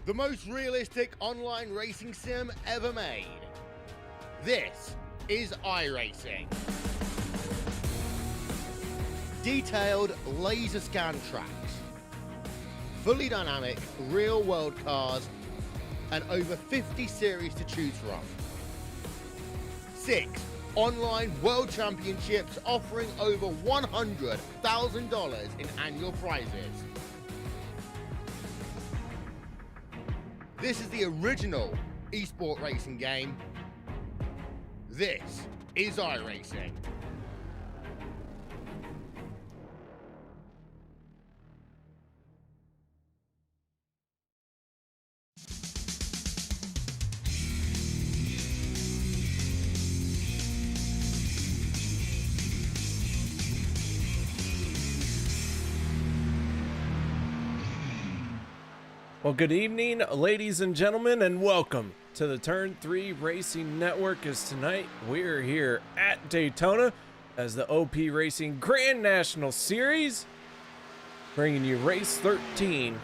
the most realistic online racing sim ever made. This is iRacing. Detailed laser scan tracks, fully dynamic real-world cars, and over 50 series to choose from. 6 online world championships offering over $100,000 in annual prizes. This is the original esport racing game. This is iRacing. Well, good evening, ladies and gentlemen, and welcome to the Turn 3 Racing Network. As tonight we're here at Daytona as the OP Racing Grand National Series, bringing you race 13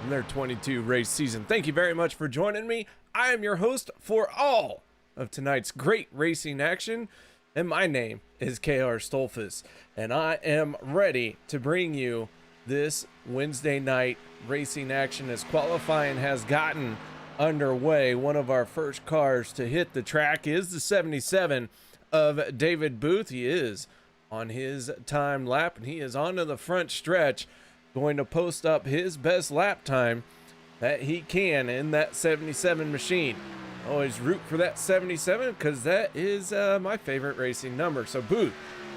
in their 22 race season. Thank you very much for joining me. I am your host for all of tonight's great racing action, and my name is KR Stolfus, and I am ready to bring you this Wednesday night racing action as qualifying has gotten underway. One of our first cars to hit the track is the 77 of David Booth. He is on his time lap and he is onto the front stretch, going to post up his best lap time that he can in that 77 machine. Always root for that 77 because that is my favorite racing number. So Booth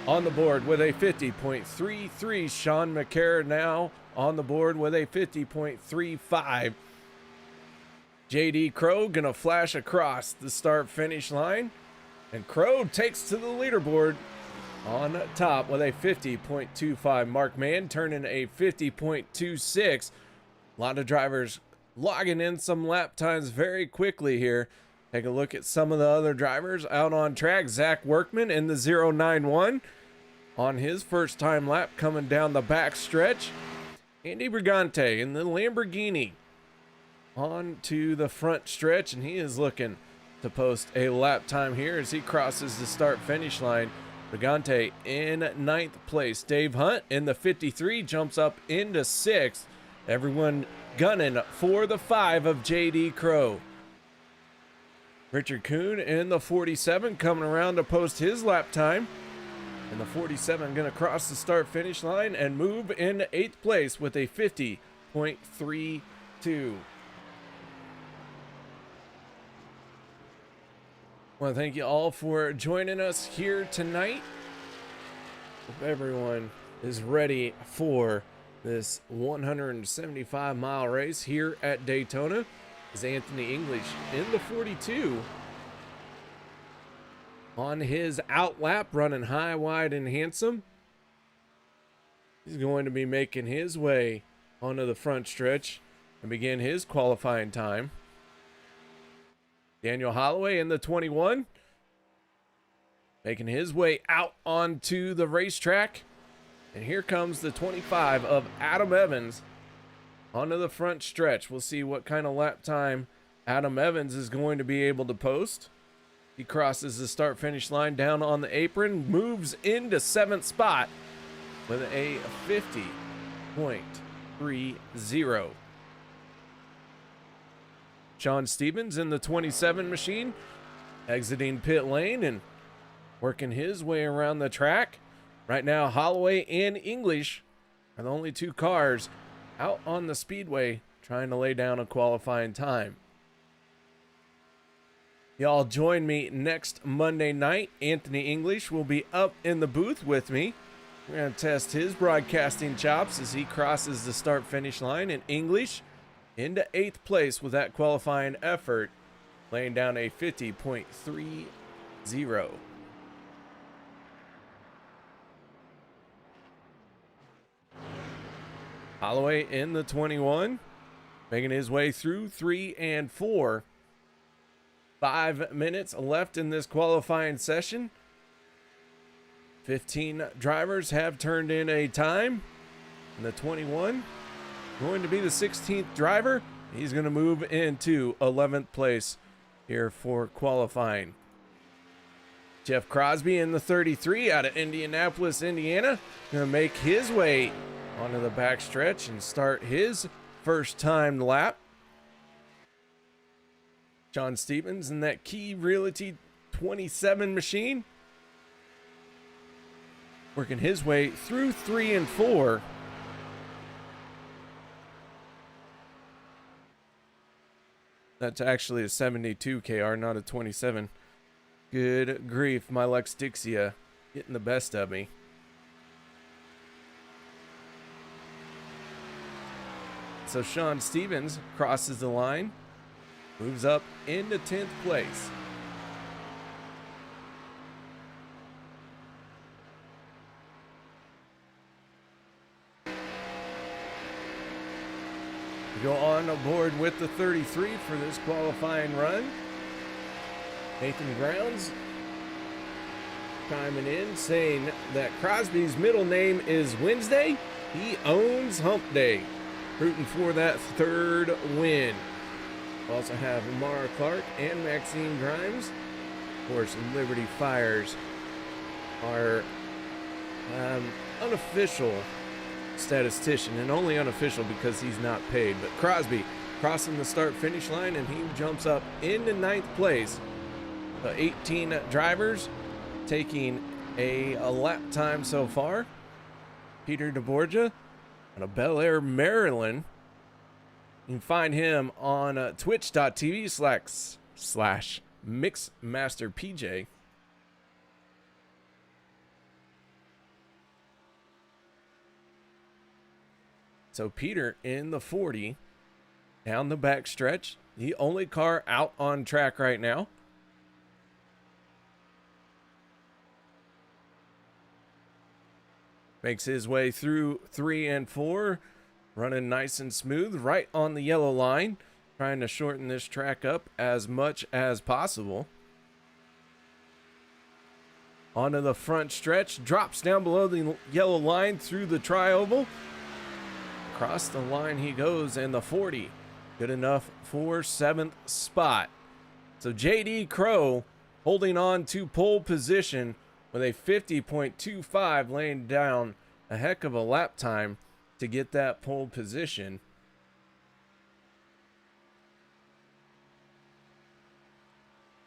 on the board with a 50.33. Sean McCarr now on the board with a 50.35. JD Crow gonna flash across the start finish line, and Crow takes to the leaderboard on top with a 50.25. Mark Mann turning a 50.26. A lot of drivers logging in some lap times very quickly here. Take a look at some of the other drivers out on track. Zach Workman in the 091 on his first time lap coming down the back stretch. Andy Brigante in the Lamborghini on to the front stretch, and he is looking to post a lap time here as he crosses the start finish line. Brigante in ninth place. Dave Hunt in the 53 jumps up into sixth. Everyone gunning for the 5 of JD Crow. Richard Kuhn in the 47 coming around to post his lap time. And the 47 going to cross the start finish line and move into 8th place with a 50.32. I want to thank you all for joining us here tonight. Hope everyone is ready for this 175-mile race here at Daytona. Is Anthony English in the 42 on his out lap, running high, wide, and handsome. He's going to be making his way onto the front stretch and begin his qualifying time. Daniel Holloway in the 21 making his way out onto the racetrack. And here comes the 25 of Adam Evans onto the front stretch. We'll see what kind of lap time Adam Evans is going to be able to post. He crosses the start finish line down on the apron, moves into 7th spot with a 50.30. Sean Stevens in the 27 machine, exiting pit lane and working his way around the track. Right now, Holloway and English are the only 2 cars out on the speedway trying to lay down a qualifying time. Y'all join me next Monday night. Anthony English will be up in the booth with me. We're going to test his broadcasting chops as he crosses the start finish line, and English into 8th place with that qualifying effort, laying down a 50.30. Holloway in the 21, making his way through 3 and 4. 5 minutes left in this qualifying session. 15 drivers have turned in a time. And the 21 going to be the 16th driver. He's going to move into 11th place here for qualifying. Jeff Crosby in the 33 out of Indianapolis, Indiana, going to make his way onto the backstretch and start his first time lap. John Stevens in that Key Realty 27 machine, working his way through 3 and 4. That's actually a 72 KR, not a 27. Good grief, my Lex Dixia getting the best of me. So Sean Stevens crosses the line, moves up into 10th place. We go on aboard with the 33 for this qualifying run. Nathan Grounds chiming in saying that Crosby's middle name is Wednesday. He owns Hump Day. Rooting for that third win. We also have Mara Clark and Maxine Grimes. Of course, Liberty Fires are unofficial statistician, and only unofficial because he's not paid. But Crosby crossing the start-finish line, and he jumps up into 9th place. The 18 drivers taking a lap time so far. Peter DeBorgia out of Bel Air, Maryland. You can find him on twitch.tv/MixmasterPJ. So Peter in the 40 down the back stretch, the only car out on track right now. Makes his way through 3 and 4, running nice and smooth right on the yellow line, trying to shorten this track up as much as possible. Onto the front stretch, drops down below the yellow line through the tri-oval. Across the line he goes, and the 40 good enough for 7th spot. So JD Crow holding on to pole position with a 50.25, laying down a heck of a lap time to get that pole position.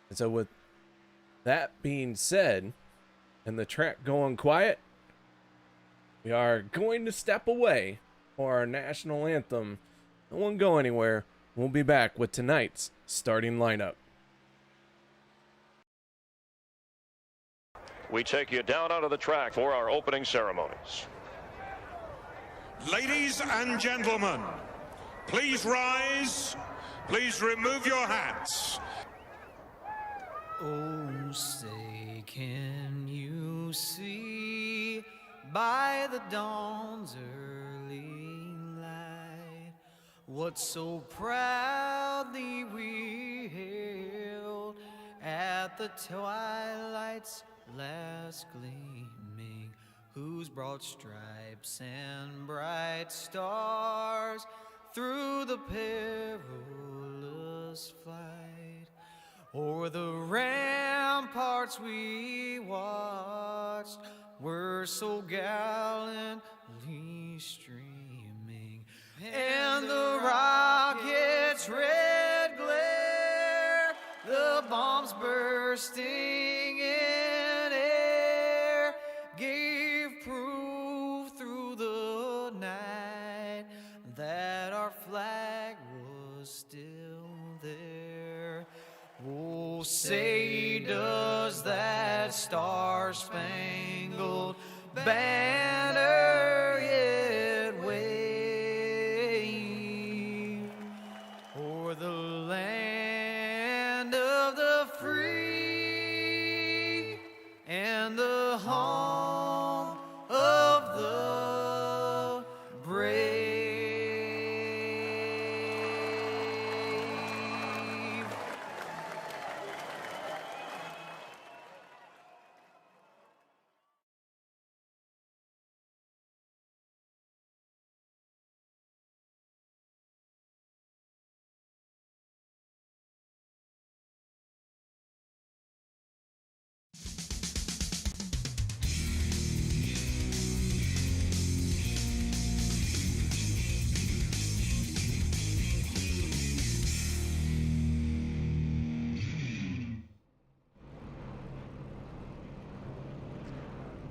And so with that being said, and the track going quiet, we are going to step away for our national anthem. No one go anywhere. We'll be back with tonight's starting lineup. We take you down onto the track for our opening ceremonies. Ladies and gentlemen, please rise. Please remove your hats. Oh, say, can you see by the dawn's early light what so proudly we hailed at the twilight's last gleaming, whose broad stripes and bright stars through the perilous flight o'er the ramparts we watched were so gallantly streaming, and the rocket's red glare, the bombs bursting in air, gave proof through the night that our flag was still there. Oh, say does that star-spangled banner yet wave o'er the land of the free and the home of the brave?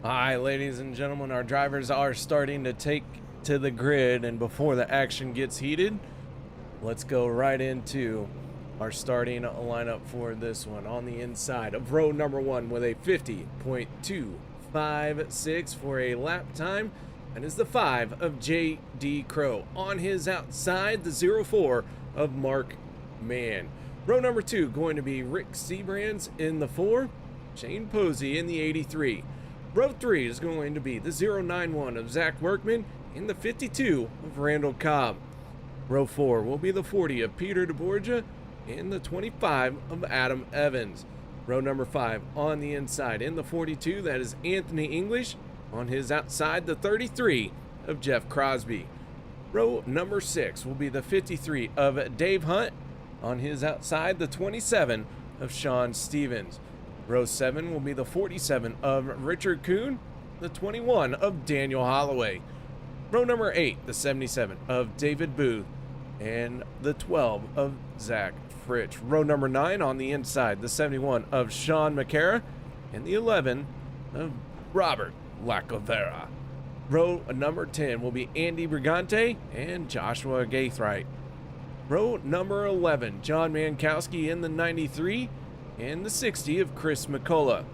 All right, ladies and gentlemen, our drivers are starting to take to the grid, and before the action gets heated, let's go right into our starting lineup for this one. On the inside of row number 1 with a 50.256 for a lap time, that is the 5 of J.D. Crow. On his outside, the 04 of Mark Mann. Row number 2 going to be Rick Seabrands in the 4, Shane Posey in the 83. Row 3 is going to be the 091 of Zach Workman in the 52 of Randall Cobb. Row 4 will be the 40 of Peter DeBorgia and the 25 of Adam Evans. Row number 5 on the inside in the 42, that is Anthony English. On his outside, the 33 of Jeff Crosby. Row number 6 will be the 53 of Dave Hunt. On his outside, the 27 of Sean Stevens. Row 7 will be the 47 of Richard Kuhn, the 21 of Daniel Holloway. Row number 8, the 77 of David Booth, and the 12 of Zach Fritsch. Row number 9 on the inside, the 71 of Sean McCara, and the 11 of Robert Lacovera. Row number 10 will be Andy Brigante and Joshua Gaithright. Row number 11, John Mankowski in the 93 and the 60 of Chris McCullough.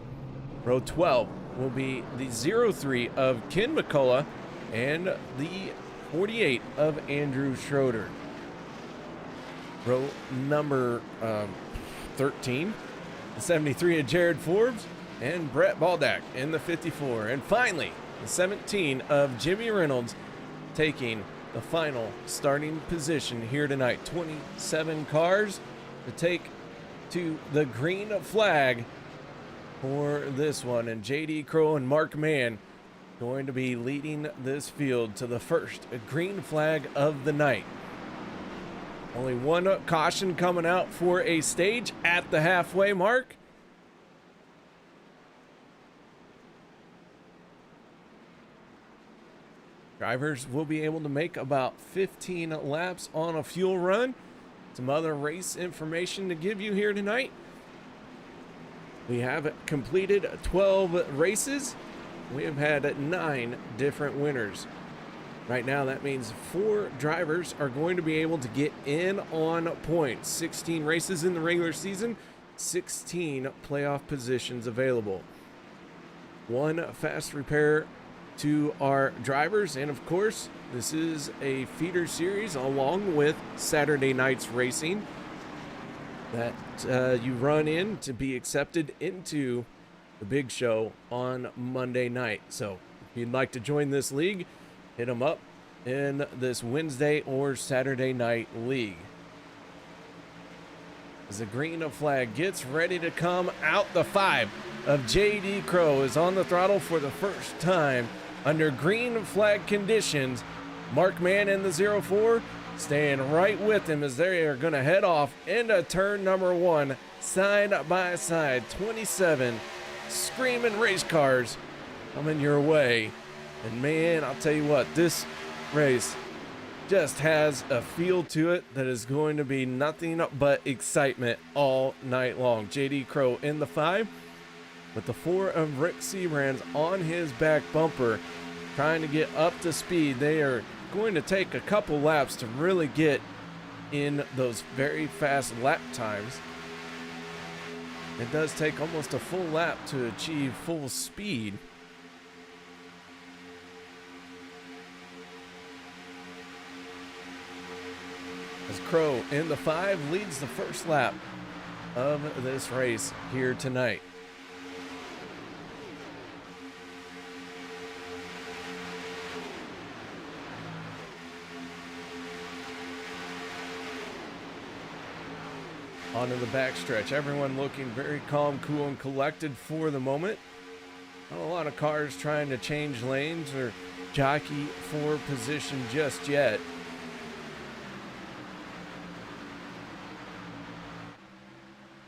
Row 12 will be the 03 of Ken McCullough and the 48 of Andrew Schroeder. Row number 13, the 73 of Jared Forbes and Brett Baldack in the 54. And finally, the 17 of Jimmy Reynolds taking the final starting position here tonight. 27 cars to take to the green flag for this one. And J.D. Crow and Mark Mann going to be leading this field to the first green flag of the night. Only one caution coming out for a stage at the halfway mark. Drivers will be able to make about 15 laps on a fuel run. Some other race information to give you here tonight. We have completed 12 races. We have had 9 different winners. Right now, that means 4 drivers are going to be able to get in on points. 16 races in the regular season, 16 playoff positions available. 1 fast repair to our drivers, and of course, this is a feeder series along with Saturday night's racing that you run in to be accepted into the big show on Monday night. So if you'd like to join this league, hit them up in this Wednesday or Saturday night league. As the green flag gets ready to come out, the 5 of J.D. Crow is on the throttle for the first time under green flag conditions. Mark Mann in the 04 staying right with him as they are going to head off into turn number 1, side by side. 27 screaming race cars coming your way. And man, I'll tell you what, this race just has a feel to it that is going to be nothing but excitement all night long. J.D. Crow in the 5 with the 4 of Rick Seabrands on his back bumper, trying to get up to speed. They are going to take a couple laps to really get in those very fast lap times. It does take almost a full lap to achieve full speed. As Crow in the 5 leads the first lap of this race here tonight. Onto the backstretch. Everyone looking very calm, cool, and collected for the moment. Not a lot of cars trying to change lanes or jockey for position just yet.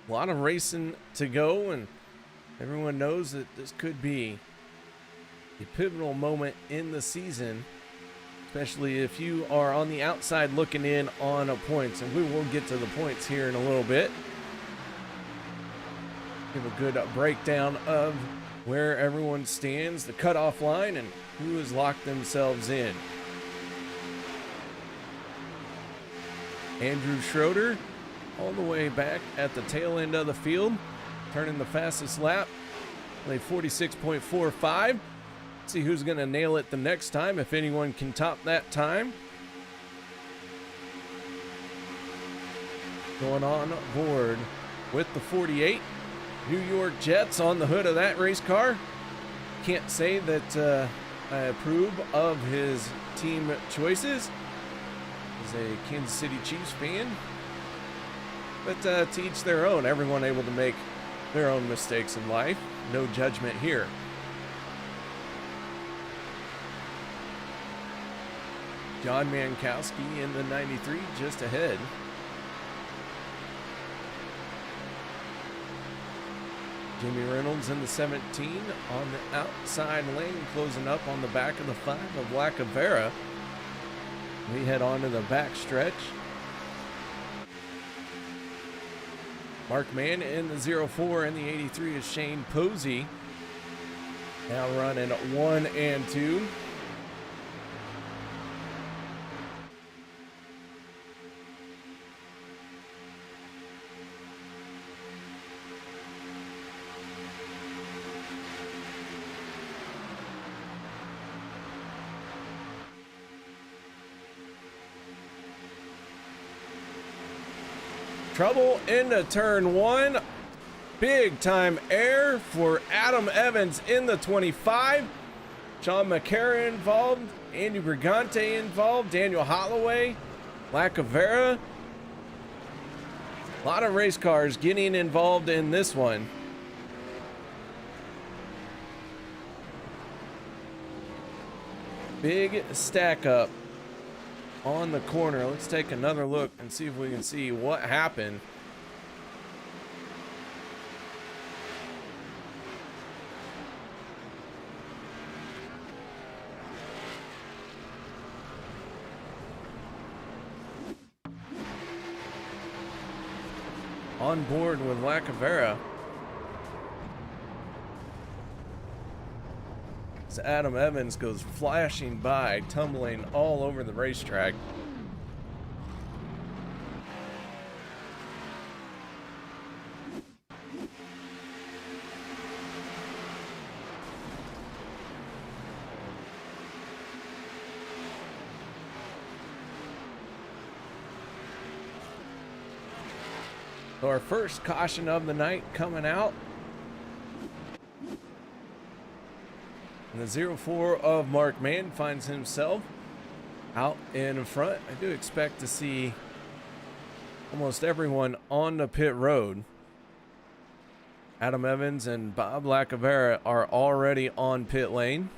A lot of racing to go, and everyone knows that this could be a pivotal moment in the season, especially if you are on the outside looking in on points. And we will get to the points here in a little bit. Give a good breakdown of where everyone stands, the cutoff line, and who has locked themselves in. Andrew Schroeder all the way back at the tail end of the field, turning the fastest lap, only 46.45. See who's going to nail it the next time, if anyone can top that time. Going on board with the 48, New York Jets on the hood of that race car. Can't say that I approve of his team choices as a Kansas City Chiefs fan, but to each their own. Everyone able to make their own mistakes in life. No judgment here. John Mankowski in the 93 just ahead. Jimmy Reynolds in the 17 on the outside lane, closing up on the back of the 5 of Lacavera. We head on to the back stretch. Mark Mann in the 04 and the 83 is Shane Posey. Now running 1 and 2. Trouble into turn 1. Big time air for Adam Evans in the 25. Sean McCarron involved. Andy Brigante involved. Daniel Holloway. Lacavera. A lot of race cars getting involved in this one. Big stack up on the corner. Let's take another look and see if we can see what happened. On board with Lacavera. As Adam Evans goes flashing by, tumbling all over the racetrack. So our first caution of the night coming out. And the 04 of Mark Mann finds himself out in front. I do expect to see almost everyone on the pit road. Adam Evans and Bob Lacavera are already on pit lane.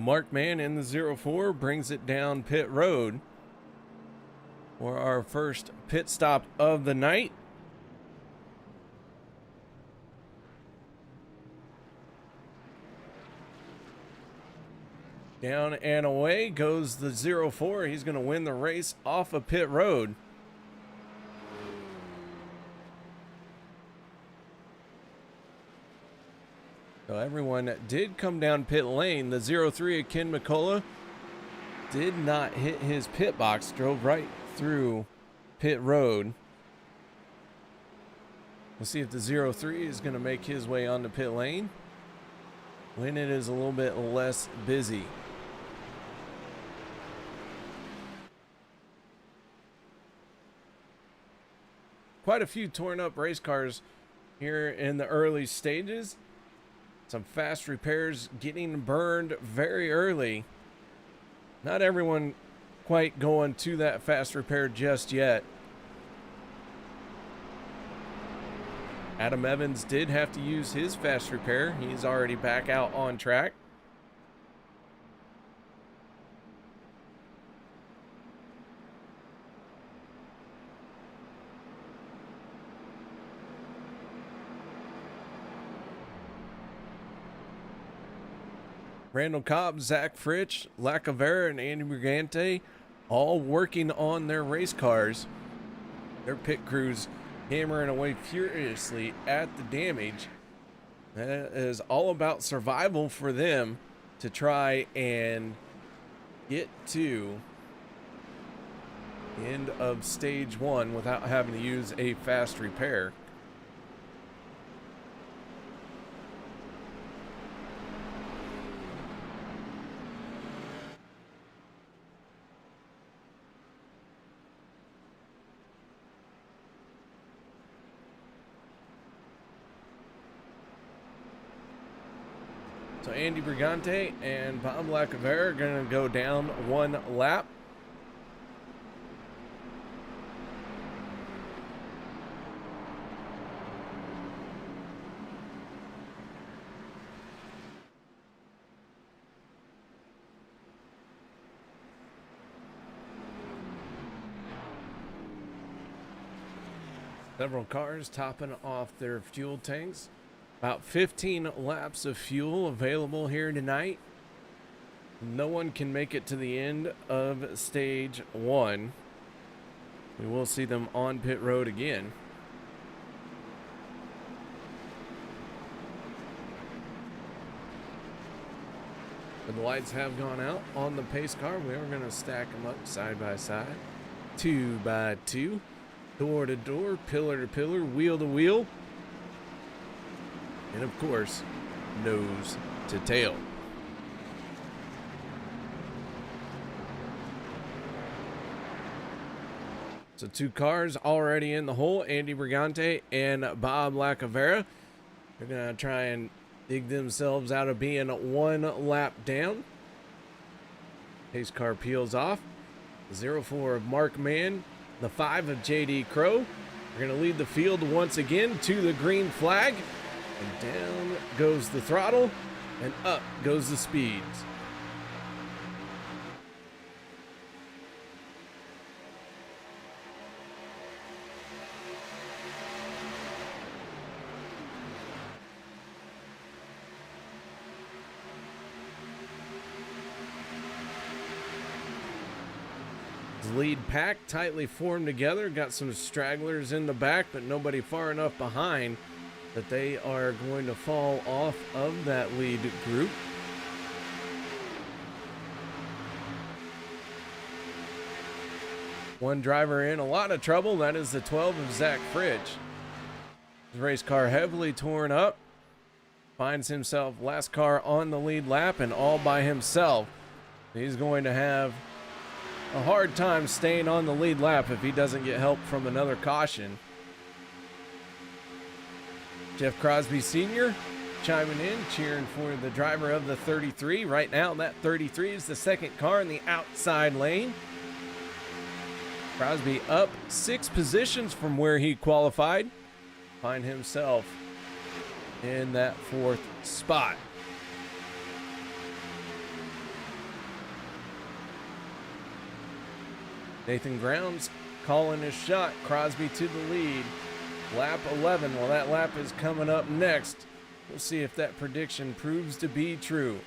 Mark Mann in the 04 brings it down pit road for our first pit stop of the night. Down and away goes the 04. He's going to win the race off of pit road. So everyone did come down pit lane. The 03 of Ken McCullough did not hit his pit box, drove right through pit road. We'll see if the 03 is going to make his way onto pit lane when it is a little bit less busy. Quite a few torn up race cars here in the early stages. Some fast repairs getting burned very early. Not everyone quite going to that fast repair just yet. Adam Evans did have to use his fast repair. He's already back out on track. Randall Cobb, Zach Fritsch, Lacavera, and Andy Brigante all working on their race cars. Their pit crews hammering away furiously at the damage. That is all about survival for them to try and get to the end of stage 1 without having to use a fast repair. So Andy Brigante and Bob Lacavera are going to go down one lap. Several cars topping off their fuel tanks. About 15 laps of fuel available here tonight. No one can make it to the end of stage 1. We will see them on pit road again. But the lights have gone out on the pace car. We are going to stack them up side by side, 2 by 2, door to door, pillar to pillar, wheel to wheel. And of course, nose to tail. So 2 cars already in the hole, Andy Brigante and Bob Lacavera. They're going to try and dig themselves out of being 1 lap down. Pace car peels off. 04 of Mark Mann, the 5 of JD Crow. We're going to lead the field once again to the green flag. And down goes the throttle, and up goes the speeds. The lead pack tightly formed together, got some stragglers in the back, but nobody far enough behind that they are going to fall off of that lead group. One driver in a lot of trouble. That is the 12 of Zach Fritsch. His race car heavily torn up. Finds himself last car on the lead lap and all by himself. He's going to have a hard time staying on the lead lap if he doesn't get help from another caution. Jeff Crosby Sr. chiming in, cheering for the driver of the 33. Right now, that 33 is the second car in the outside lane. Crosby up 6 positions from where he qualified. Find himself in that 4th spot. Nathan Grounds calling his shot. Crosby to the lead. Lap 11. Well, that lap is coming up next. We'll see if that prediction proves to be true.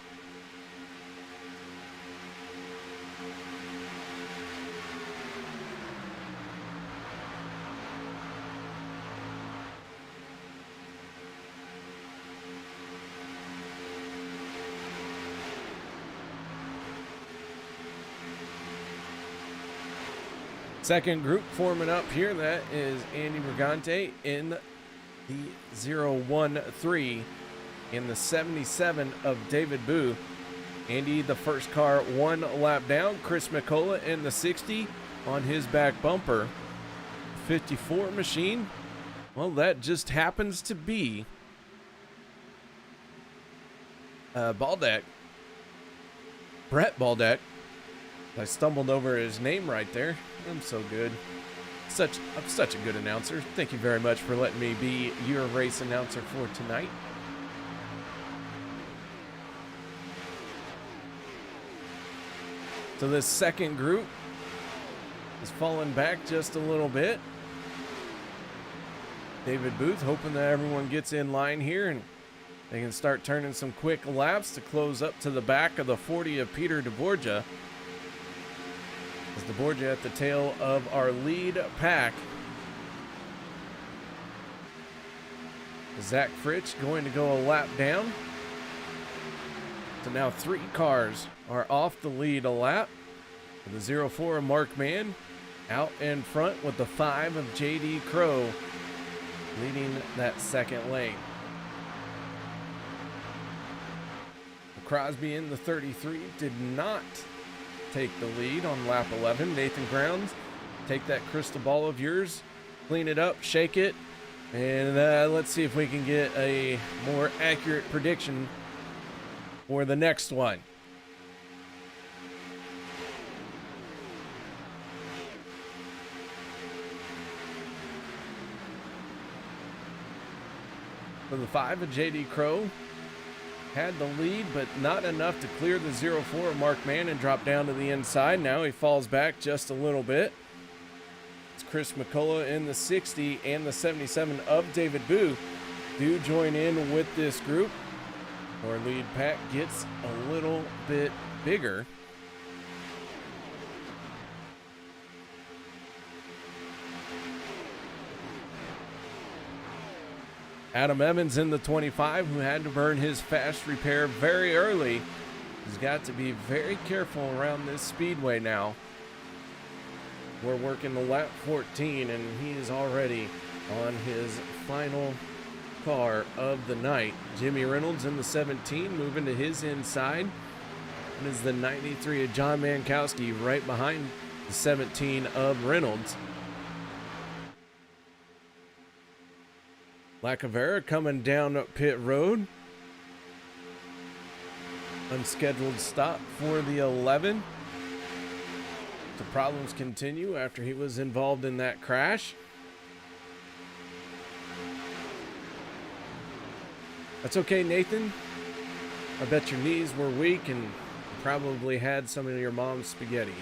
Second group forming up here. That is Andy Brigante in the 013 in the 77 of David Boo. Andy, the first car, 1 lap down. Chris McCullough in the 60 on his back bumper. 54 machine. Well, that just happens to be Baldeck. Brett Baldeck. I stumbled over his name right there. I'm so good. I'm such a good announcer. Thank you very much for letting me be your race announcer for tonight. So this second group is falling back just a little bit. David Booth hoping that everyone gets in line here and they can start turning some quick laps to close up to the back of the 40 of Peter DeBorgia. As DeBorgia at the tail of our lead pack. Zach Fritsch going to go a lap down. So now 3 cars are off the lead a lap. With the 04 of Mark Mann out in front with the 5 of JD Crow leading that second lane. Crosby in the 33 did not take the lead on lap 11. Nathan Grounds, take that crystal ball of yours, clean it up, shake it, and let's see if we can get a more accurate prediction for the next one. For the 5 of JD Crow, had the lead, but not enough to clear the 04 of Mark Mann and drop down to the inside. Now he falls back just a little bit. It's Chris McCullough in the 60 and the 77 of David Booth do join in with this group. Our lead pack gets a little bit bigger. Adam Evans in the 25, who had to burn his fast repair very early. He's got to be very careful around this speedway now. We're working the lap 14, and he is already on his final car of the night. Jimmy Reynolds in the 17, moving to his inside. And is the 93 of John Mankowski right behind the 17 of Reynolds. Lacavera coming down pit road. Unscheduled stop for the 11. The problems continue after he was involved in that crash. That's okay, Nathan. I bet your knees were weak and you probably had some of your mom's spaghetti.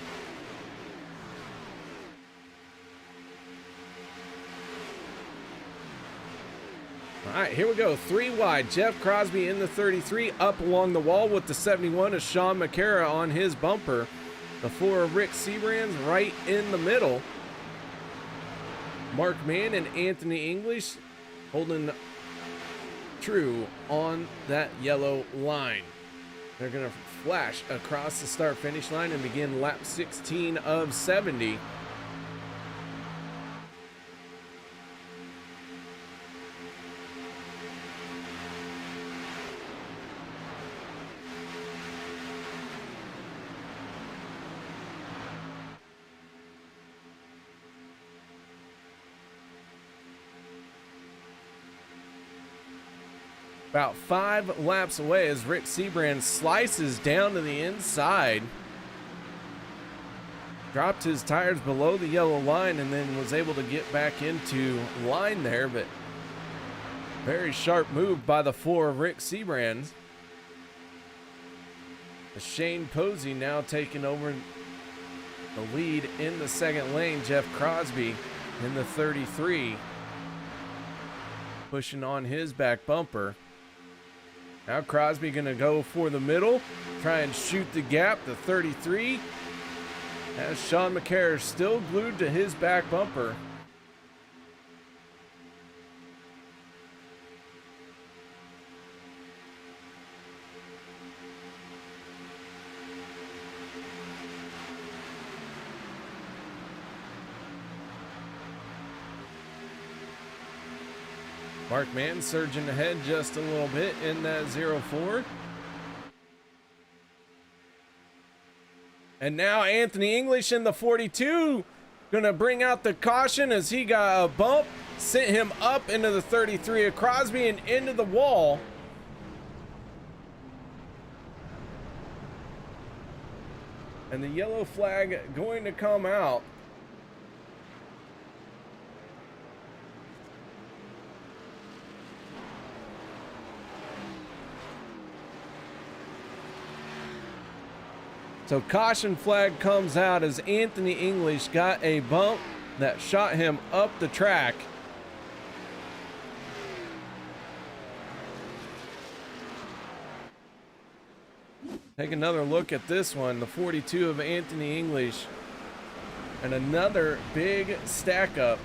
All right, here we go. 3 wide. Jeff Crosby in the 33, up along the wall with the 71 of Sean McCara on his bumper. The 4 of Rick Sebrands right in the middle. Mark Mann and Anthony English holding true on that yellow line. They're going to flash across the start-finish line and begin lap 16 of 70. About 5 laps away as Rick Seabrand slices down to the inside. Dropped his tires below the yellow line and then was able to get back into line there, but very sharp move by the 4 of Rick Seabrand. Shane Posey now taking over the lead in the second lane. Jeff Crosby in the 33, pushing on his back bumper. Now Crosby going to go for the middle, try and shoot the gap. The 33 has Sean McCare still glued to his back bumper. Mark Mann surging ahead just a little bit in that 04. And now Anthony English in the 42 going to bring out the caution as he got a bump, sent him up into the 33 of Crosby and into the wall. And the yellow flag going to come out. So caution flag comes out as Anthony English got a bump that shot him up the track. Take another look at this one, the 42 of Anthony English, and another big stack up.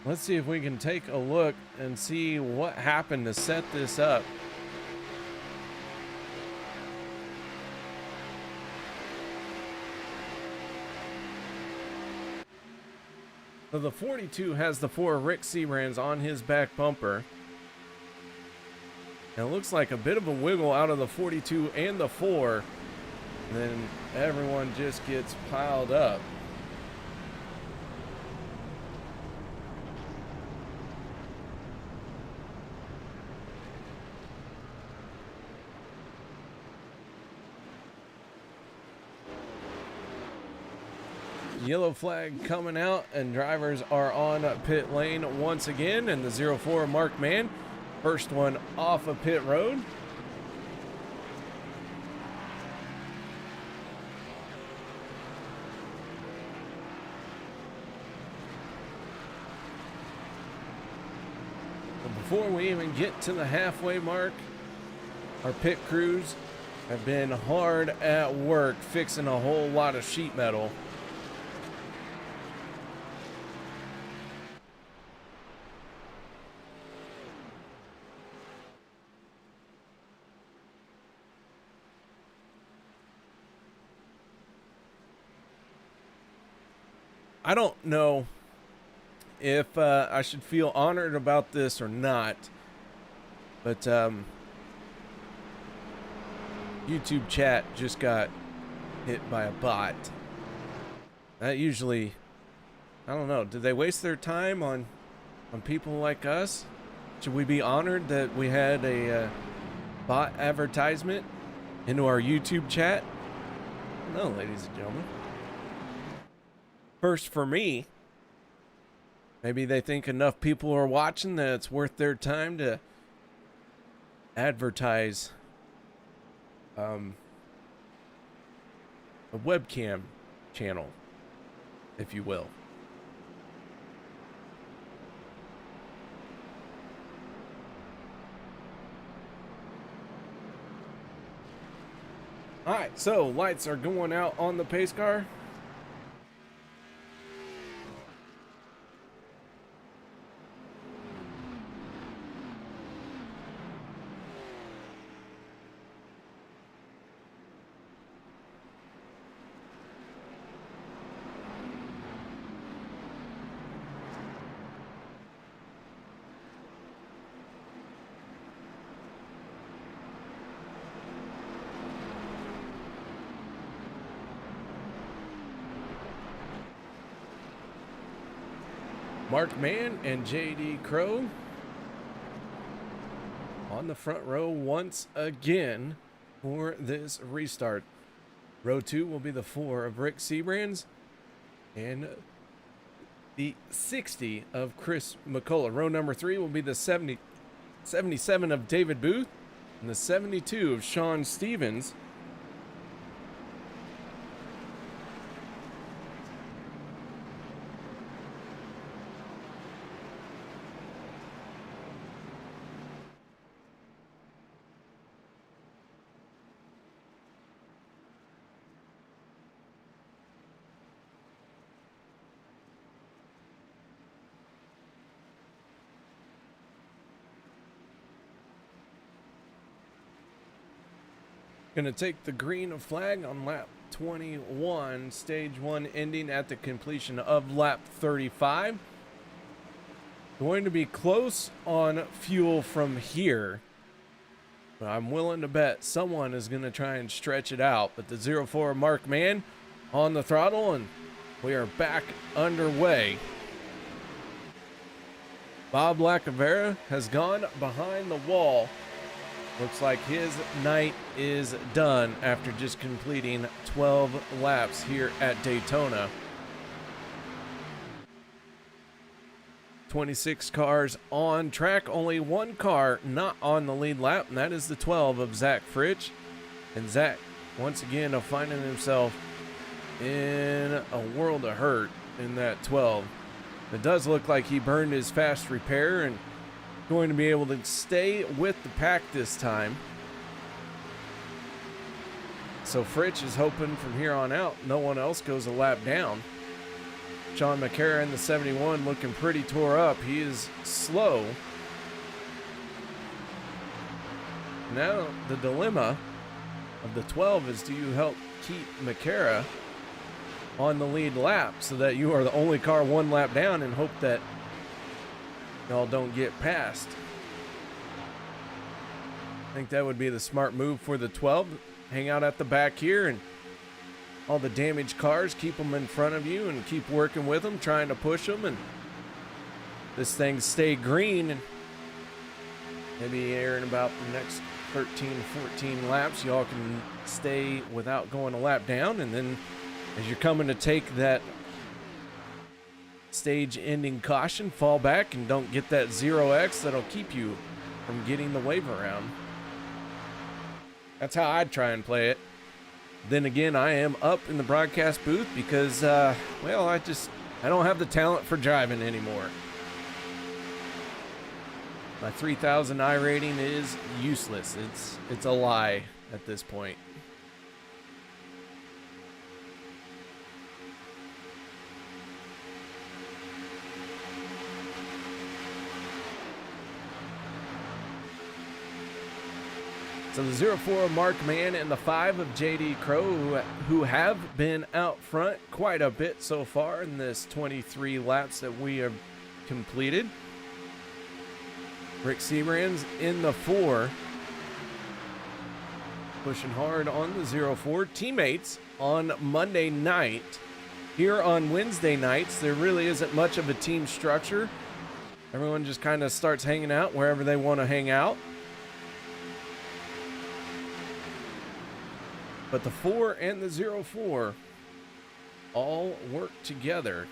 Let's see if we can take a look and see what happened to set this up. So the 42 has the 4 Rick Sebrands on his back bumper. And it looks like a bit of a wiggle out of the 42 and the 4. And then everyone just gets piled up. Yellow flag coming out, and drivers are on pit lane once again, and the 04 Mark Mann, first one off of pit road. But before we even get to the halfway mark, our pit crews have been hard at work fixing a whole lot of sheet metal. I don't know if I should feel honored about this or not, but YouTube chat just got hit by a bot. That usually, I don't know, did they waste their time on people like us? Should we be honored that we had a bot advertisement into our YouTube chat? No, ladies and gentlemen. First for me. Maybe they think enough people are watching that it's worth their time to advertise a webcam channel, if you will. All right, so lights are going out on the pace car. Mark Mann and JD Crow on the front row once again for this restart. Row 2 will be the 4 of Rick Sebrands and the 60 of Chris McCullough. Row number 3 will be the 77 of David Booth and the 72 of Sean Stevens. Gonna take the green flag on lap 21, stage 1 ending at the completion of lap 35. Going to be close on fuel from here, but I'm willing to bet someone is gonna try and stretch it out. But the 04 Mark Mann on the throttle, and we are back underway. Bob Lacavera has gone behind the wall. Looks like his night is done after just completing 12 laps here at Daytona. 26 cars on track, only one car not on the lead lap, and that is the 12 of Zach Fritsch. And Zach, once again, finding himself in a world of hurt in that 12. It does look like he burned his fast repair and going to be able to stay with the pack this time. So Fritsch is hoping from here on out no one else goes a lap down. Sean McCarra in the 71 looking pretty tore up. He is slow. Now the dilemma of the 12 is, do you help keep McCarra on the lead lap so that you are the only car one lap down and hope that y'all don't get past? I think that would be the smart move for the 12. Hang out at the back here and all the damaged cars, keep them in front of you and keep working with them, trying to push them, and this thing stay green. And maybe here in about the next 13, 14 laps, y'all can stay without going a lap down. And then as you're coming to take that stage ending caution, fall back and don't get that 0x that'll keep you from getting the wave around. That's how I'd try and play it. Then again, I am up in the broadcast booth because, well, I don't have the talent for driving anymore. My 3000 I rating is useless. It's a lie at this point. So the 04 Mark Mann and the 5 of JD Crow, who have been out front quite a bit so far in this 23 laps that we have completed. Rick Seabrand's in the 4, pushing hard on the 04. Teammates on Monday night. Here on Wednesday nights, there really isn't much of a team structure. Everyone just kind of starts hanging out wherever they want to hang out. But the 4 and the 04 all work together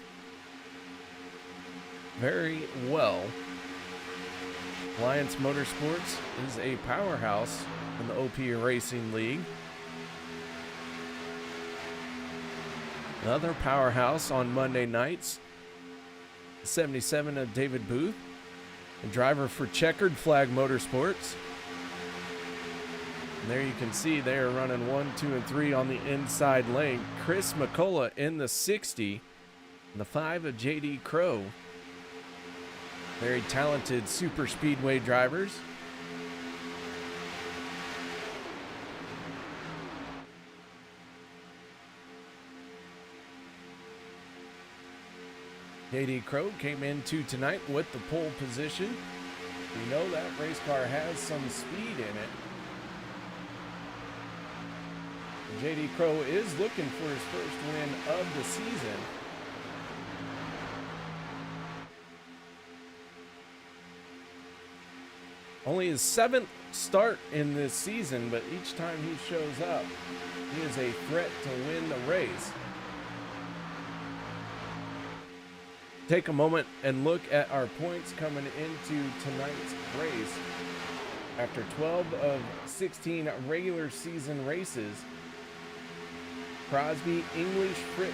very well. Alliance Motorsports is a powerhouse in the OP Racing League. Another powerhouse on Monday nights, 77 of David Booth, a driver for Checkered Flag Motorsports. And there you can see they are running 1, 2, and 3 on the inside lane. Chris McCullough in the 60, and the 5 of JD Crow. Very talented super speedway drivers. JD Crow came into tonight with the pole position. We know that race car has some speed in it. JD Crow is looking for his first win of the season. Only his 7th start in this season, but each time he shows up, he is a threat to win the race. Take a moment and look at our points coming into tonight's race. After 12 of 16 regular season races, Crosby, English, Fritsch,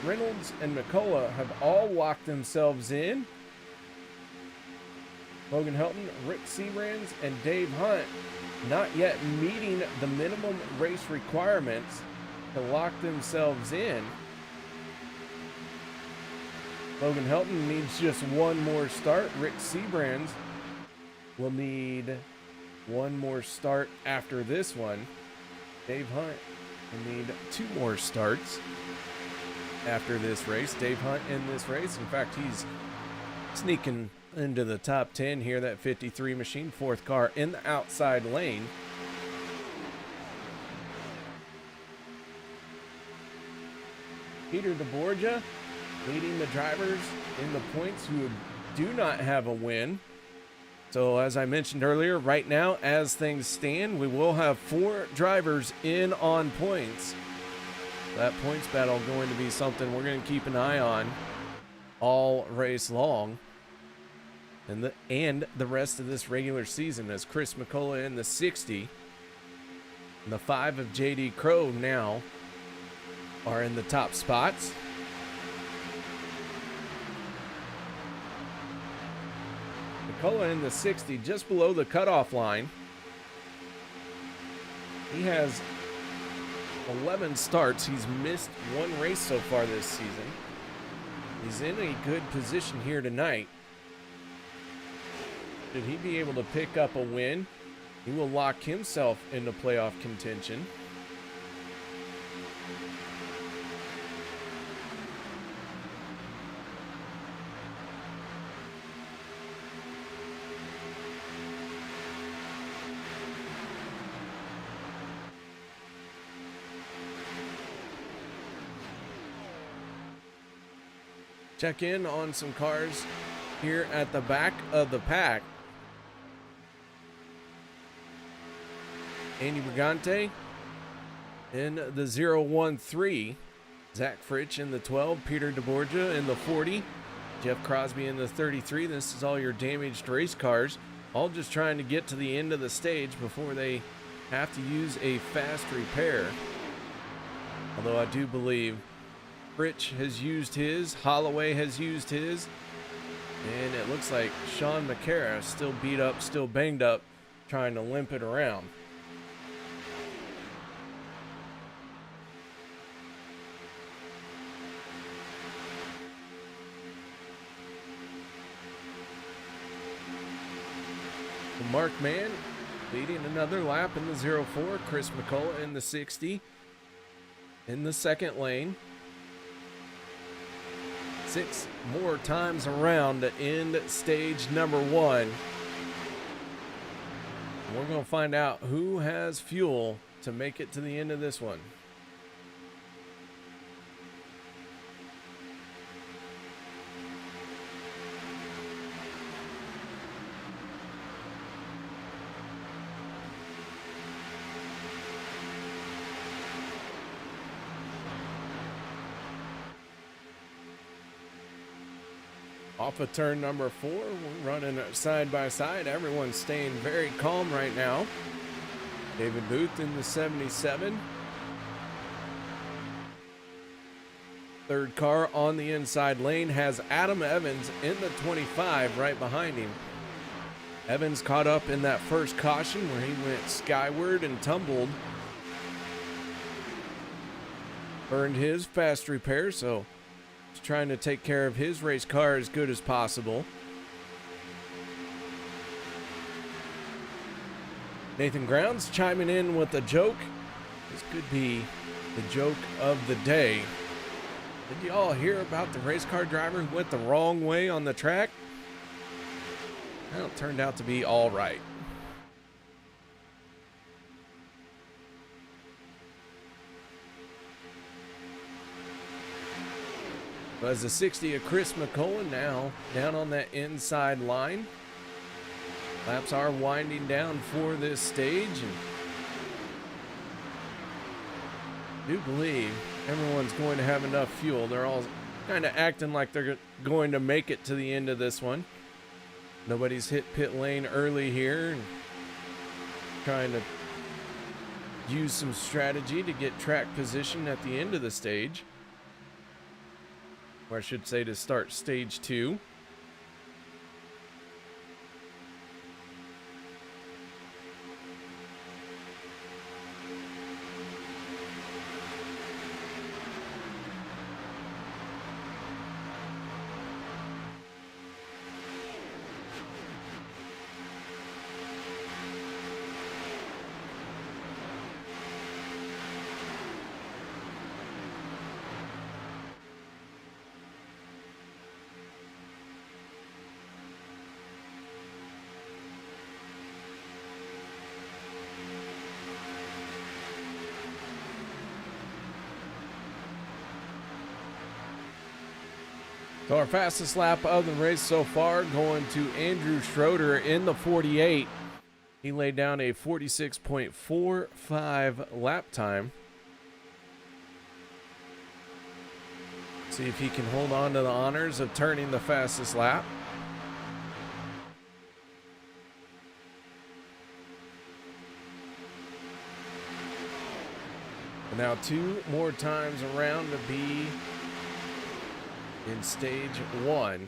Reynolds, and McCullough have all locked themselves in. Logan Helton, Rick Seabrands, and Dave Hunt not yet meeting the minimum race requirements to lock themselves in. Logan Helton needs just one more start. Rick Seabrands will need one more start after this one. Dave Hunt will need 2 more starts after this race. Dave Hunt in this race, in fact, he's sneaking into the top 10 here. That 53 machine, 4th car in the outside lane. Peter DeBorgia leading the drivers in the points who do not have a win. So as I mentioned earlier, right now, as things stand, we will have 4 drivers in on points. That points battle going to be something we're going to keep an eye on all race long. And the rest of this regular season, as Chris McCullough in the 60 and the 5 of JD Crow now are in the top spots. McCullough in the 60, just below the cutoff line. He has 11 starts. He's missed 1 race so far this season. He's in a good position here tonight. Should he be able to pick up a win, he will lock himself into playoff contention. Check in on some cars here at the back of the pack. Andy Brigante in the 013. Zach Fritsch in the 12. Peter DeBorgia in the 40. Jeff Crosby in the 33. This is all your damaged race cars. All just trying to get to the end of the stage before they have to use a fast repair. Although I do believe Fritsch has used his, Holloway has used his, and it looks like Sean McCara still beat up, still banged up, trying to limp it around. Mark Mann leading another lap in the 04. Chris McCullough in the 60 in the second lane. 6 more times around to end stage number 1. We're going to find out who has fuel to make it to the end of this one. Off of turn number 4, we're running side by side. Everyone's staying very calm right now. David Booth in the 77. Third car on the inside lane has Adam Evans in the 25 right behind him. Evans caught up in that first caution where he went skyward and tumbled. Earned his fast repair, so he's trying to take care of his race car as good as possible. Nathan Grounds chiming in with a joke. This could be the joke of the day. Did you all hear about the race car driver who went the wrong way on the track? Well, it turned out to be all right. As the 60 of Chris McCullough now down on that inside line. Laps are winding down for this stage, and I do believe everyone's going to have enough fuel. They're all kind of acting like they're going to make it to the end of this one. Nobody's hit pit lane early here, and trying to use some strategy to get track position at the end of the stage. Or I should say to start stage 2. So our fastest lap of the race so far going to Andrew Schroeder in the 48. He laid down a 46.45 lap time. See if he can hold on to the honors of turning the fastest lap. And now 2 more times around to be in stage 1.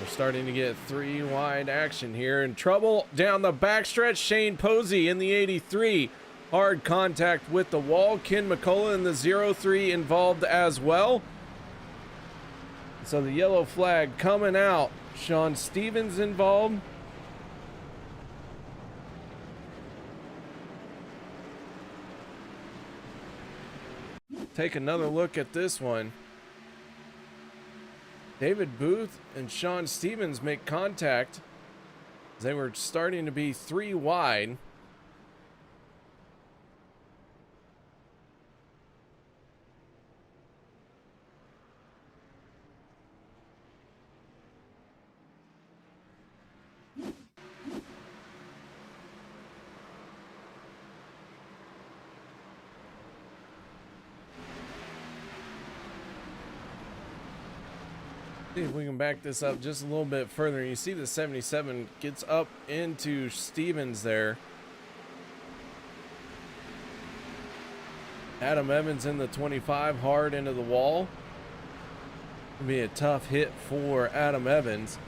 We're starting to get 3 wide action here. In trouble down the backstretch. Shane Posey in the 83. Hard contact with the wall. Ken McCullough in the 03 involved as well. So the yellow flag coming out. Sean Stevens involved. Take another look at this one. David Booth and Sean Stevens make contact. They were starting to be 3 wide. See if we can back this up just a little bit further. You see the 77 gets up into Stevens there. Adam Evans in the 25 hard into the wall. It'll be a tough hit for Adam Evans.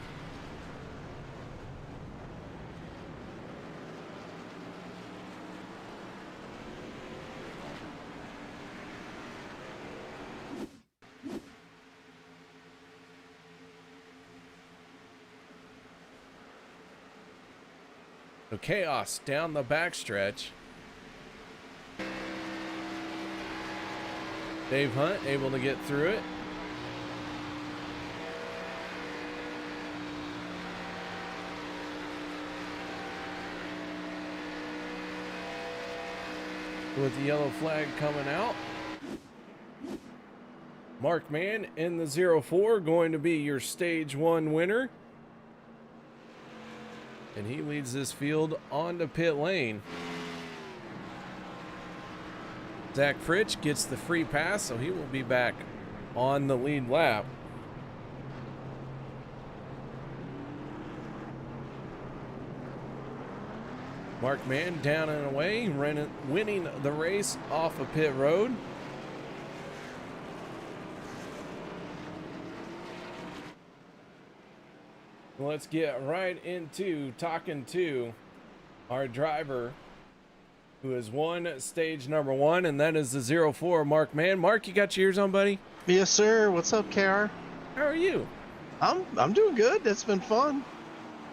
So chaos down the backstretch. Dave Hunt able to get through it. With the yellow flag coming out. Mark Mann in the 04 going to be your stage 1 winner. And he leads this field onto pit lane. Zach Fritsch gets the free pass, so he will be back on the lead lap. Mark Mann down and away, winning the race off of pit road. Let's get right into talking to our driver who has won stage number 1, and that is the 04 Mark Mann. Mark, you got your ears on, buddy? Yes, sir. What's up, KR? How are you? I'm doing good. It's been fun.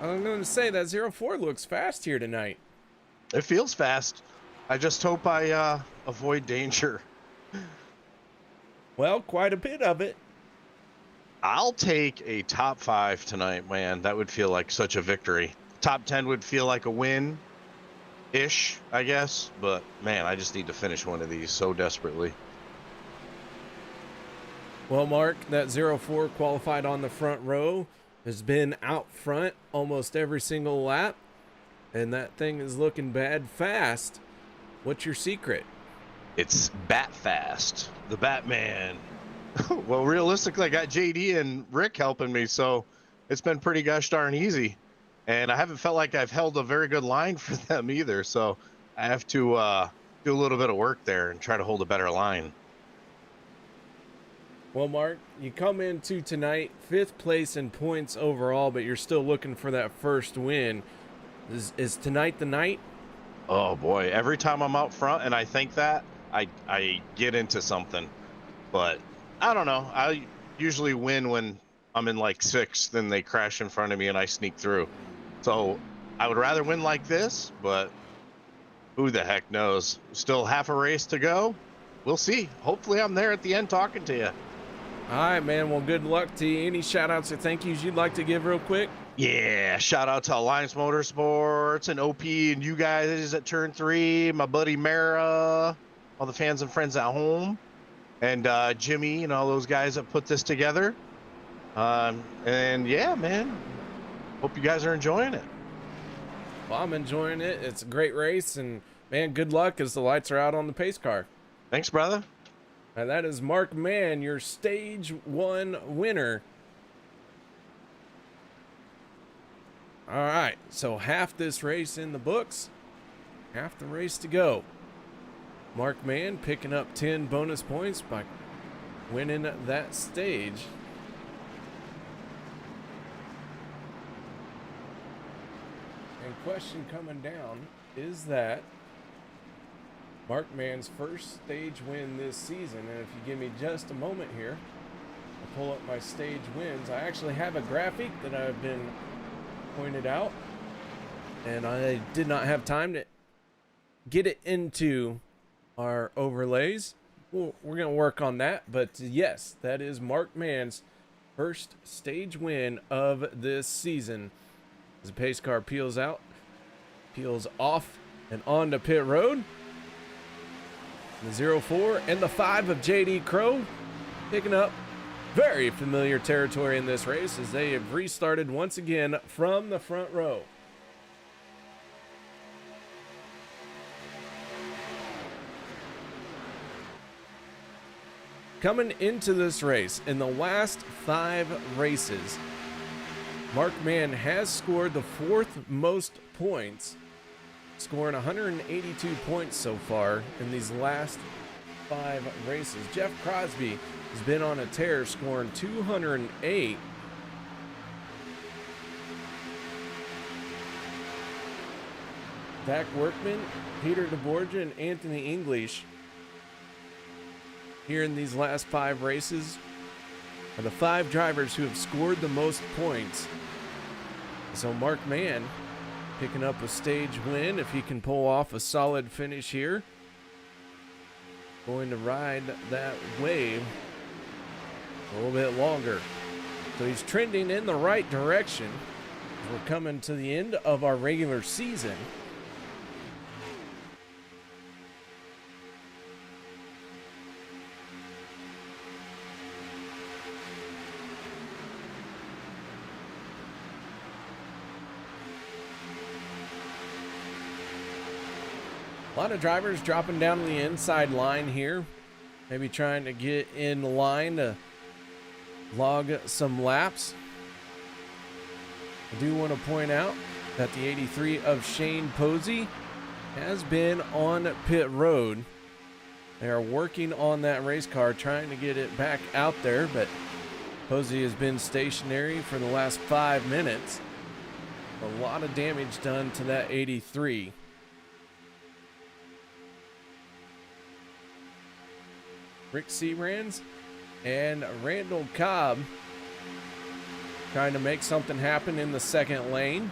I'm going to say that 04 looks fast here tonight. It feels fast. I just hope I avoid danger. Well, quite a bit of it. I'll take a top 5 tonight, man. That would feel like such a victory. Top 10 would feel like a win-ish, I guess. But, man, I just need to finish one of these so desperately. Well, Mark, that 04 qualified on the front row has been out front almost every single lap. And that thing is looking bad fast. What's your secret? It's Bat Fast, the Batman. Well, realistically, I got JD and Rick helping me, so it's been pretty gosh darn easy. And I haven't felt like I've held a very good line for them either, so I have to do a little bit of work there and try to hold a better line. Well, Mark, you come into tonight 5th place in points overall, but you're still looking for that first win. Is tonight the night? Oh, boy. Every time I'm out front and I think that, I get into something. But I don't know. I usually win when I'm in like 6th, then they crash in front of me and I sneak through. So I would rather win like this, but who the heck knows? Still half a race to go. We'll see. Hopefully I'm there at the end talking to you. All right, man. Well, good luck to you. Any shout outs or thank yous you'd like to give real quick? Yeah, shout out to Alliance Motorsports and OP and you guys at Turn 3, my buddy Mara, all the fans and friends at home, and Jimmy and all those guys that put this together. And yeah, man, hope you guys are enjoying it. Well, I'm enjoying it. It's a great race, and man, good luck as the lights are out on the pace car. Thanks, brother. And that is Mark Mann, your stage 1 winner. All right, so half this race in the books, half the race to go. Mark Mann picking up 10 bonus points by winning that stage. And question coming down, is that Mark Mann's first stage win this season? And if you give me just a moment here, I'll pull up my stage wins. I actually have a graphic that I've been pointed out, and I did not have time to get it into our overlays. We're going to work on that, but yes, that is Mark Mann's first stage win of this season. As the pace car peels off and onto pit road. The 04 and the 5 of JD Crow picking up very familiar territory in this race as they have restarted once again from the front row. Coming into this race, in the last 5 races, Mark Mann has scored the 4th most points, scoring 182 points so far in these last 5 races. Jeff Crosby has been on a tear, scoring 208. Zach Workman, Peter DeBorgia, and Anthony English here in these last 5 races are the 5 drivers who have scored the most points. So Mark Mann picking up a stage win if he can pull off a solid finish here. Going to ride that wave a little bit longer. So he's trending in the right direction. We're coming to the end of our regular season. A lot of drivers dropping down the inside line here, maybe trying to get in line to log some laps. I do want to point out that the 83 of Shane Posey has been on pit road. They are working on that race car, trying to get it back out there, but Posey has been stationary for the last 5 minutes. A lot of damage done to that 83. Rick Seabrands and Randall Cobb trying to make something happen in the second lane.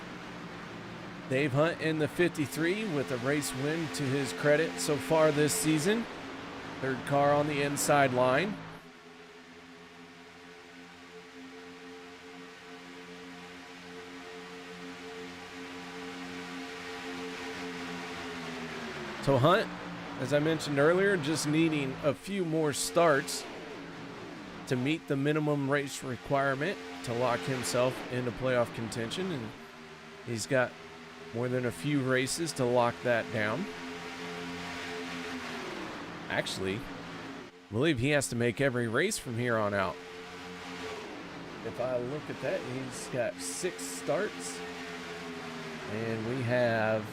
Dave Hunt in the 53 with a race win to his credit so far this season. Third car on the inside line. So Hunt, as I mentioned earlier, just needing a few more starts to meet the minimum race requirement to lock himself into playoff contention, and he's got more than a few races to lock that down. Actually, I believe he has to make every race from here on out. If I look at that, he's got 6 starts, and we have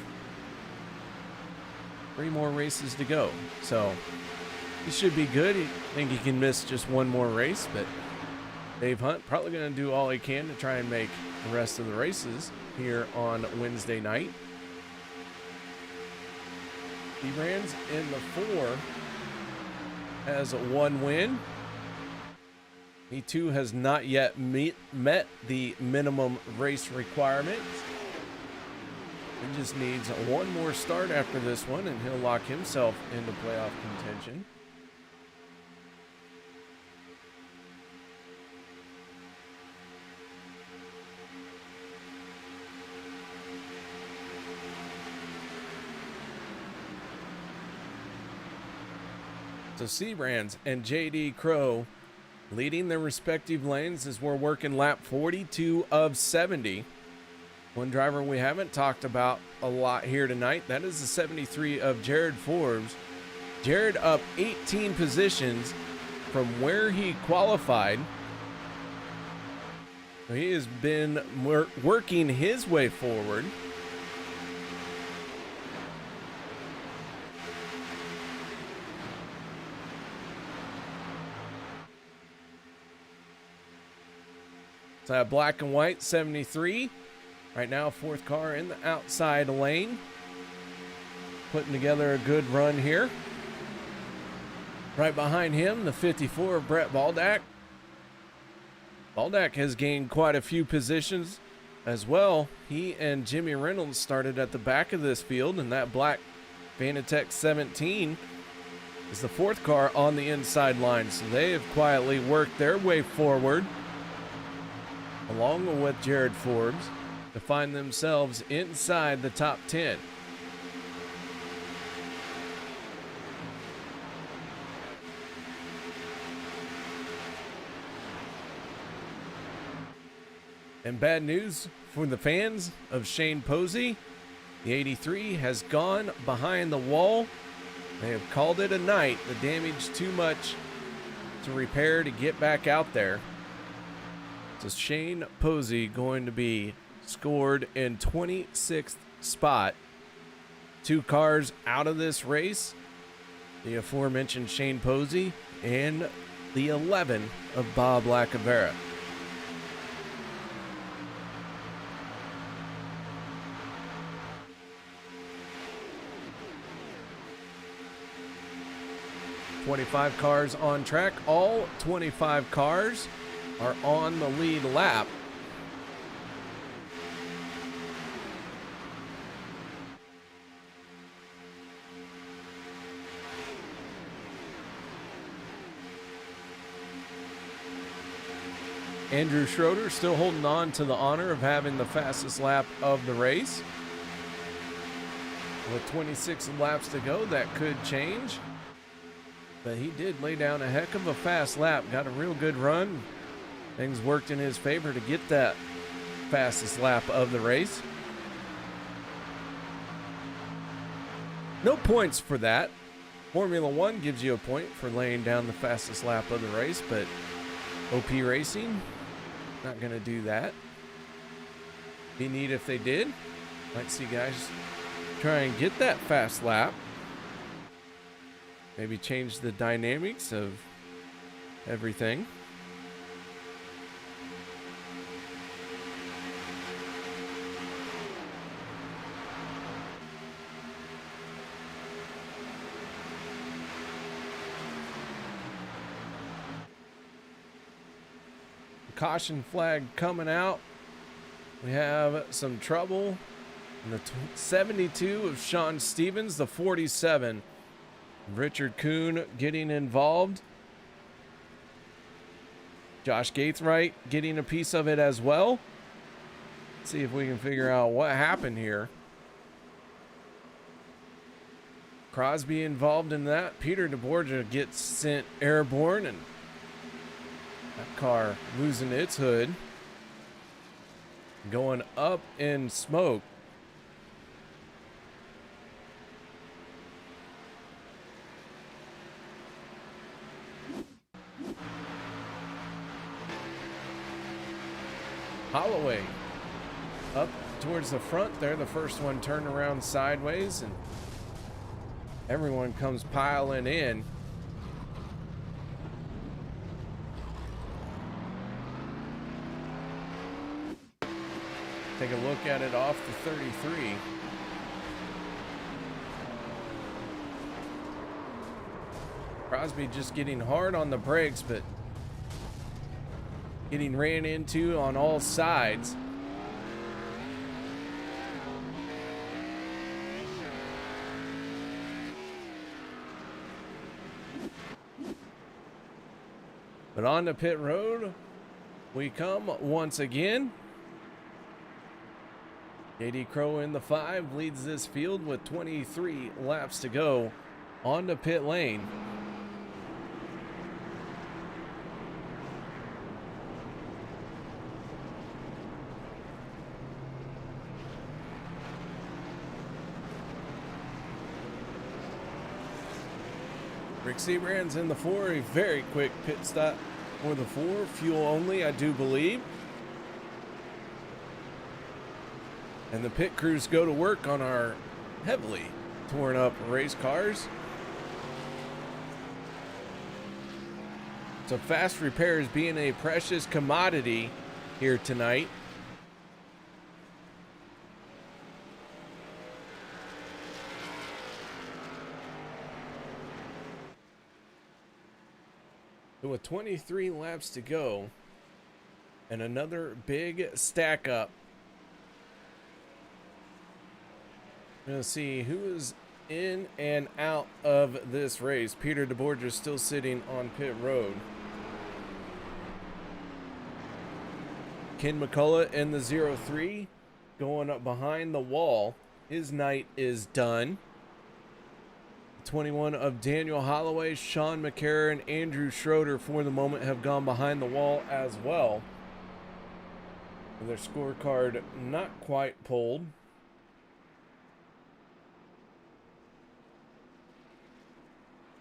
3 more races to go. So he should be good. I think he can miss just 1 more race, but Dave Hunt probably going to do all he can to try and make the rest of the races here on Wednesday night. Seabrands in the 4 has 1 win. He too has not yet met the minimum race requirements. He just needs 1 more start after this one, and he'll lock himself into playoff contention. So Seabrands and JD Crow leading their respective lanes as we're working lap 42 of 70. One driver we haven't talked about a lot here tonight, that is the 73 of Jared Forbes. Jared up 18 positions from where he qualified. He has been working his way forward. So that black and white 73. Right now, fourth car in the outside lane. Putting together a good run here. Right behind him, the 54 of Brett Baldack. Baldack has gained quite a few positions as well. He and Jimmy Reynolds started at the back of this field, and that black Vanatech 17 is the fourth car on the inside line. So they have quietly worked their way forward, along with Jared Forbes, to find themselves inside the top 10. And bad news for the fans of Shane Posey. The 83 has gone behind the wall. They have called it a night. The damage too much to repair to get back out there. So Shane Posey going to be scored in 26th spot. 2 cars out of this race. The aforementioned Shane Posey and the 11 of Bob Lacavera. .25 cars on track. All 25 cars are on the lead lap. Andrew Schroeder still holding on to the honor of having the fastest lap of the race. With 26 laps to go, that could change. But he did lay down a heck of a fast lap. Got a real good run. Things worked in his favor to get that fastest lap of the race. No points for that. Formula One gives you a point for laying down the fastest lap of the race, but OP Racing, not going to do that. Be neat if they did. Might see guys try and get that fast lap. Maybe change the dynamics of everything. Caution flag coming out. We have some trouble in the 72 of Sean Stevens, the 47. Richard Kuhn getting involved. Josh Gaithright getting a piece of it as well. Let's see if we can figure out what happened here. Crosby involved in that. Peter DeBorgia gets sent airborne, and that car losing its hood. Going up in smoke. Holloway up towards the front there. The first one turned around sideways, and everyone comes piling in. Take a look at it off the 33. Crosby just getting hard on the brakes, but getting ran into on all sides. But on the pit road we come once again. JD Crow in the 5 leads this field with 23 laps to go on the pit lane. Rick Seabrand's in the 4, a very quick pit stop for the 4, fuel only, I do believe. And the pit crews go to work on our heavily torn up race cars. So fast repairs being a precious commodity here tonight. So with 23 laps to go and another big stack up, we're going to see who is in and out of this race. Peter DeBorgia is still sitting on pit road. Ken McCullough in the 03 going up behind the wall. His night is done. 21 of Daniel Holloway, Sean McCarron, and Andrew Schroeder for the moment have gone behind the wall as well. And their scorecard not quite pulled.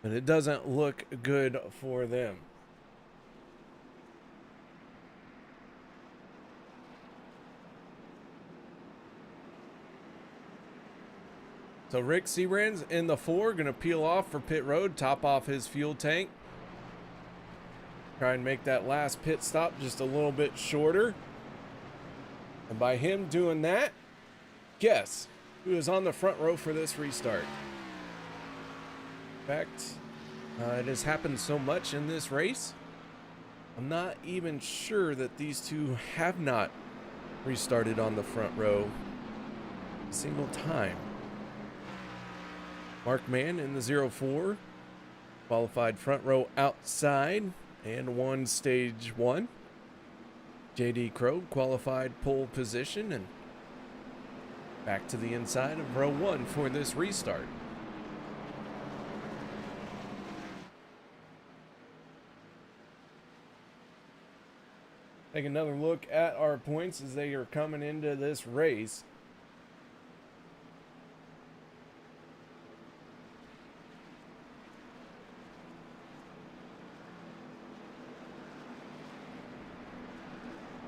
And it doesn't look good for them. So Rick Seabrand's in the 4, going to peel off for pit road, top off his fuel tank. Try and make that last pit stop just a little bit shorter. And by him doing that, guess who is on the front row for this restart? In fact, it has happened so much in this race, I'm not even sure that these two have not restarted on the front row a single time. Mark Mann in the 04, qualified front row outside and won stage 1. JD Crow qualified pole position and back to the inside of row 1 for this restart. Take another look at our points as they are coming into this race.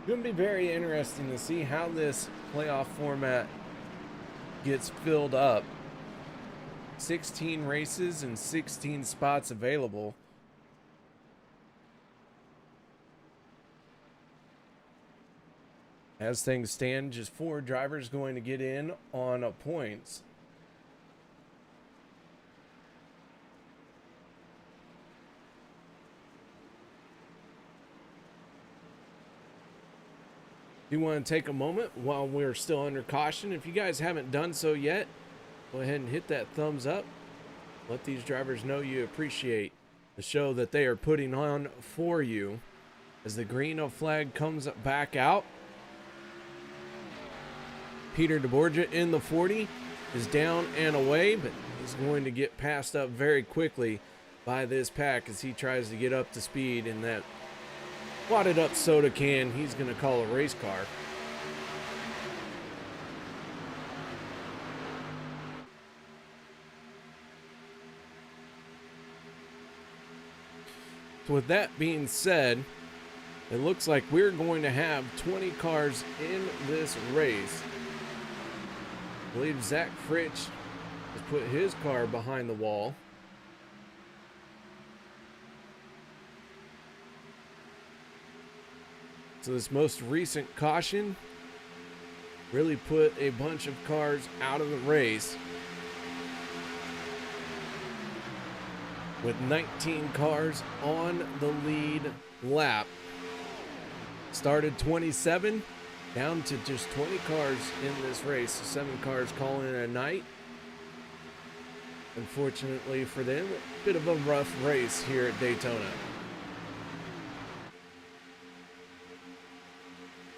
Going to be very interesting to see how this playoff format gets filled up. 16 races and 16 spots available. As things stand, just 4 drivers going to get in on points. You want to take a moment while we're still under caution. If you guys haven't done so yet, go ahead and hit that thumbs up. Let these drivers know you appreciate the show that they are putting on for you. As the green flag comes back out, Peter DeBorgia in the 40 is down and away, but he's going to get passed up very quickly by this pack as he tries to get up to speed in that wadded up soda can he's going to call a race car. So with that being said, it looks like we're going to have 20 cars in this race. I believe Zach Fritsch has put his car behind the wall. So this most recent caution really put a bunch of cars out of the race, with 19 cars on the lead lap. Started 27, down to just 20 cars in this race. So 7 cars calling it a night. Unfortunately for them, a bit of a rough race here at Daytona.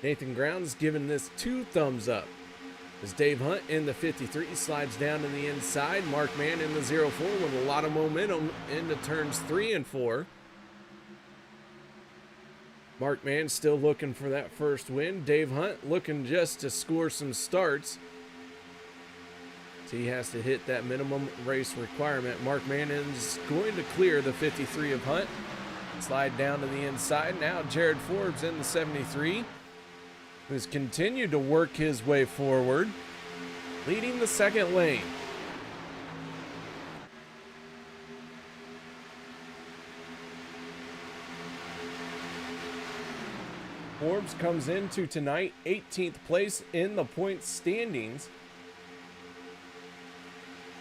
Nathan Grounds giving this 2 thumbs up. As Dave Hunt in the 53 slides down to the inside. Mark Mann in the 04 with a lot of momentum into turns 3 and 4. Mark Mann still looking for that first win. Dave Hunt looking just to score some starts. So he has to hit that minimum race requirement. Mark Mannon's going to clear the 53 of Hunt. Slide down to the inside. Now Jared Forbes in the 73, who's continued to work his way forward, leading the second lane. Forbes comes into tonight 18th place in the points standings.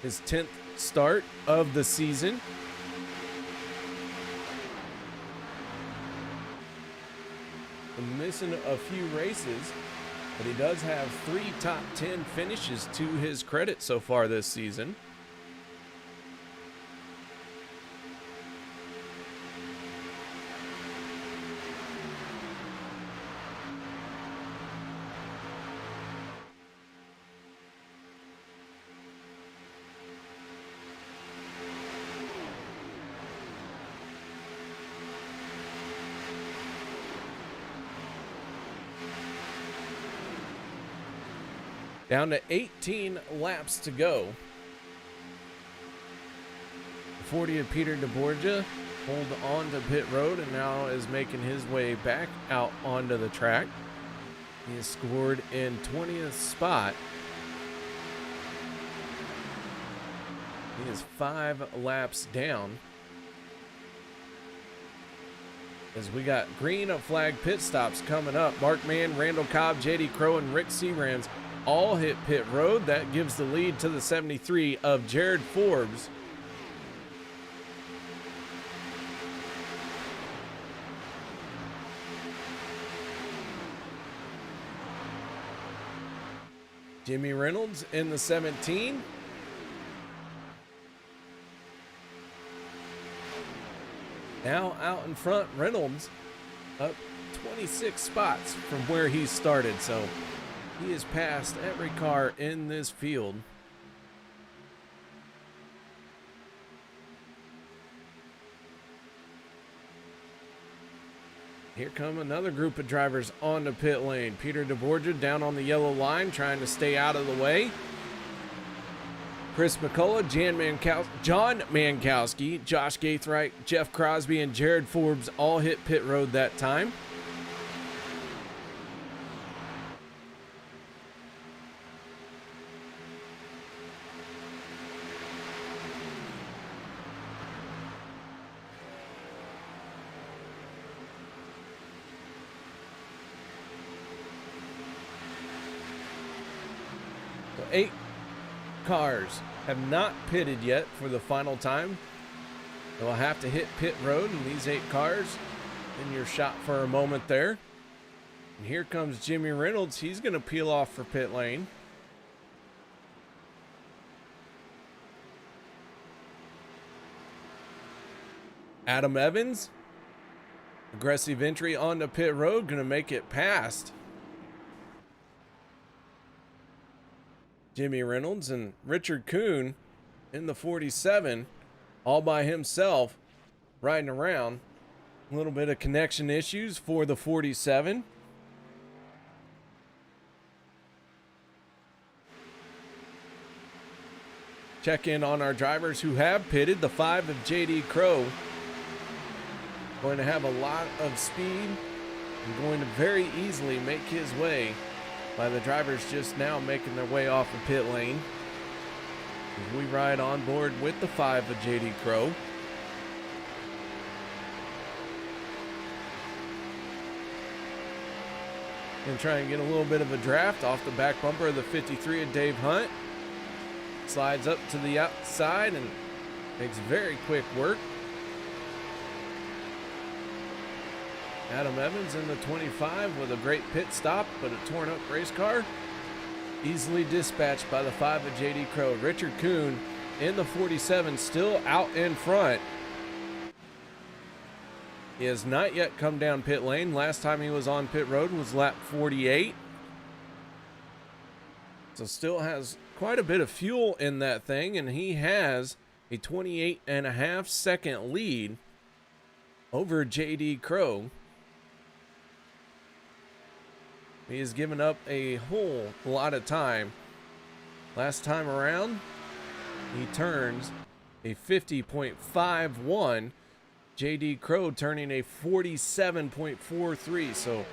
His 10th start of the season. Missing a few races, but he does have 3 top 10 finishes to his credit so far this season. Down to 18 laps to go. 40 of Peter DeBorgia pulled on to pit road and now is making his way back out onto the track. He has scored in 20th spot. He is 5 laps down. As we got green flag pit stops coming up. Mark Mann, Randall Cobb, JD Crow, and Rick Seabrams all hit pit road. That gives the lead to the 73 of Jared Forbes. Jimmy Reynolds in the 17. Now out in front, Reynolds up 26 spots from where he started, so he has passed every car in this field. Here come another group of drivers on the pit lane. Peter DeBorgia down on the yellow line, trying to stay out of the way. Chris McCullough, John Mankowski, Josh Gaithright, Jeff Crosby, and Jared Forbes all hit pit road that time. So 8 cars have not pitted yet for the final time. They'll have to hit pit road, and these 8 cars in your shot for a moment there. And here comes Jimmy Reynolds. He's going to peel off for pit lane. Adam Evans, aggressive entry onto pit road, going to make it past Jimmy Reynolds. And Richard Kuhn in the 47 all by himself riding around. A little bit of connection issues for the 47. Check in on our drivers who have pitted. The 5 of JD Crow going to have a lot of speed and going to very easily make his way by the drivers just now making their way off the pit lane. As we ride on board with the 5 of JD Crow. Gonna try and get a little bit of a draft off the back bumper of the 53 of Dave Hunt. Slides up to the outside and makes very quick work. Adam Evans in the 25 with a great pit stop, but a torn up race car. Easily dispatched by the 5 of JD Crow. Richard Kuhn in the 47 still out in front. He has not yet come down pit lane. Last time he was on pit road was lap 48. So still has quite a bit of fuel in that thing, and he has a 28.5 second lead over JD Crow. He has given up a whole lot of time Last time around, he turns a 50.51. JD Crow turning a 47.43. So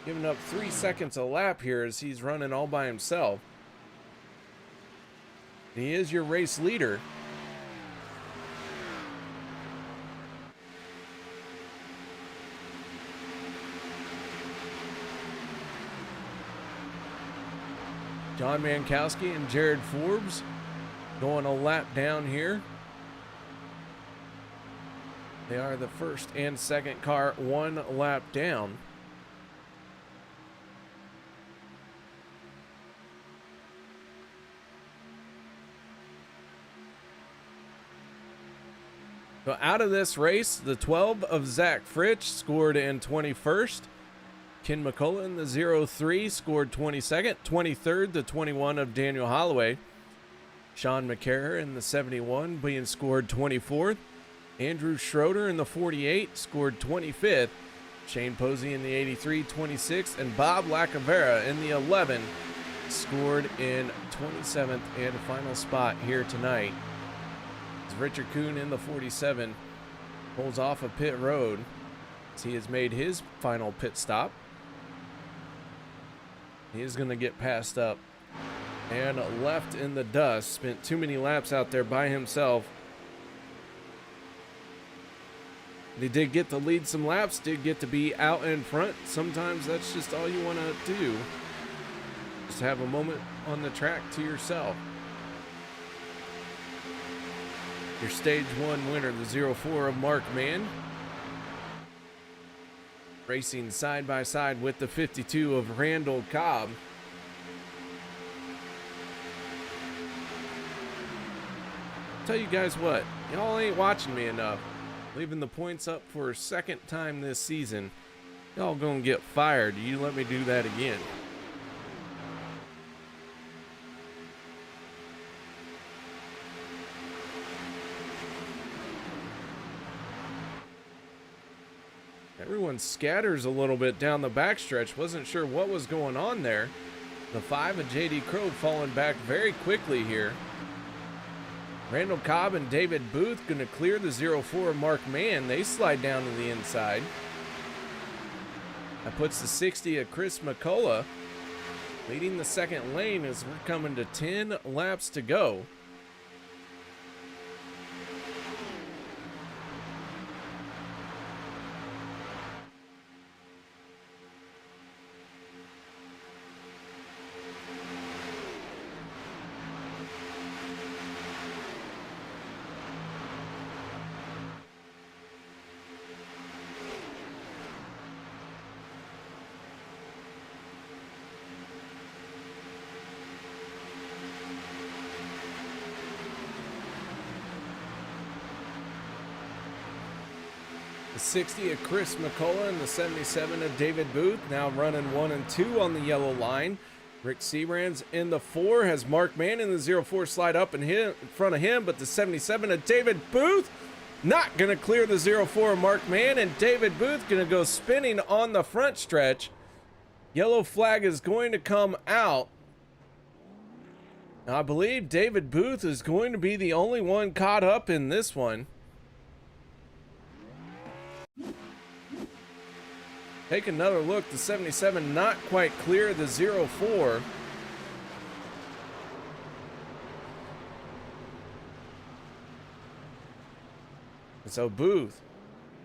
giving up 3 seconds a lap here as he's running all by himself. He is your race leader. John Mankowski and Jared Forbes going a lap down here. They are the first and second car 1 lap down. So out of this race, the 12 of Zach Fritsch scored in 21st. Ken McCullough in the 03 scored 22nd. 23rd, the 21 of Daniel Holloway. Sean McCarrer in the 71 being scored 24th. Andrew Schroeder in the 48 scored 25th. Shane Posey in the 83, 26th. And Bob Lacavera in the 11 scored in 27th and final spot here tonight. As Richard Kuhn in the 47 pulls off of pit road as he has made his final pit stop. He is going to get passed up and left in the dust. Spent too many laps out there by himself. He did get to lead some laps, did get to be out in front. Sometimes that's just all you want to do. Just have a moment on the track to yourself. Your stage 1 winner, the 04 of Mark Mann. Racing side by side with the 52 of Randall Cobb. Tell you guys what, y'all ain't watching me enough. Leaving the points up for a second time this season. Y'all gonna get fired. You let me do that again. Everyone scatters a little bit down the backstretch. Wasn't sure what was going on there. The 5 of JD Crow falling back very quickly here. Randall Cobb and David Booth going to clear the 04 of Mark Mann. They slide down to the inside. That puts the 60 of Chris McCullough leading the second lane as we're coming to 10 laps to go. The 60 of Chris McCullough and the 77 of David Booth now running 1 and 2 on the yellow line. Rick Seabrands in the 4 has Mark Mann in the 04 slide up in front of him, but the 77 of David Booth not going to clear the 04 of Mark Mann, and David Booth going to go spinning on the front stretch. Yellow flag is going to come out. Now, I believe David Booth is going to be the only one caught up in this one. Take another look. The 77 not quite clear the 04. So Booth,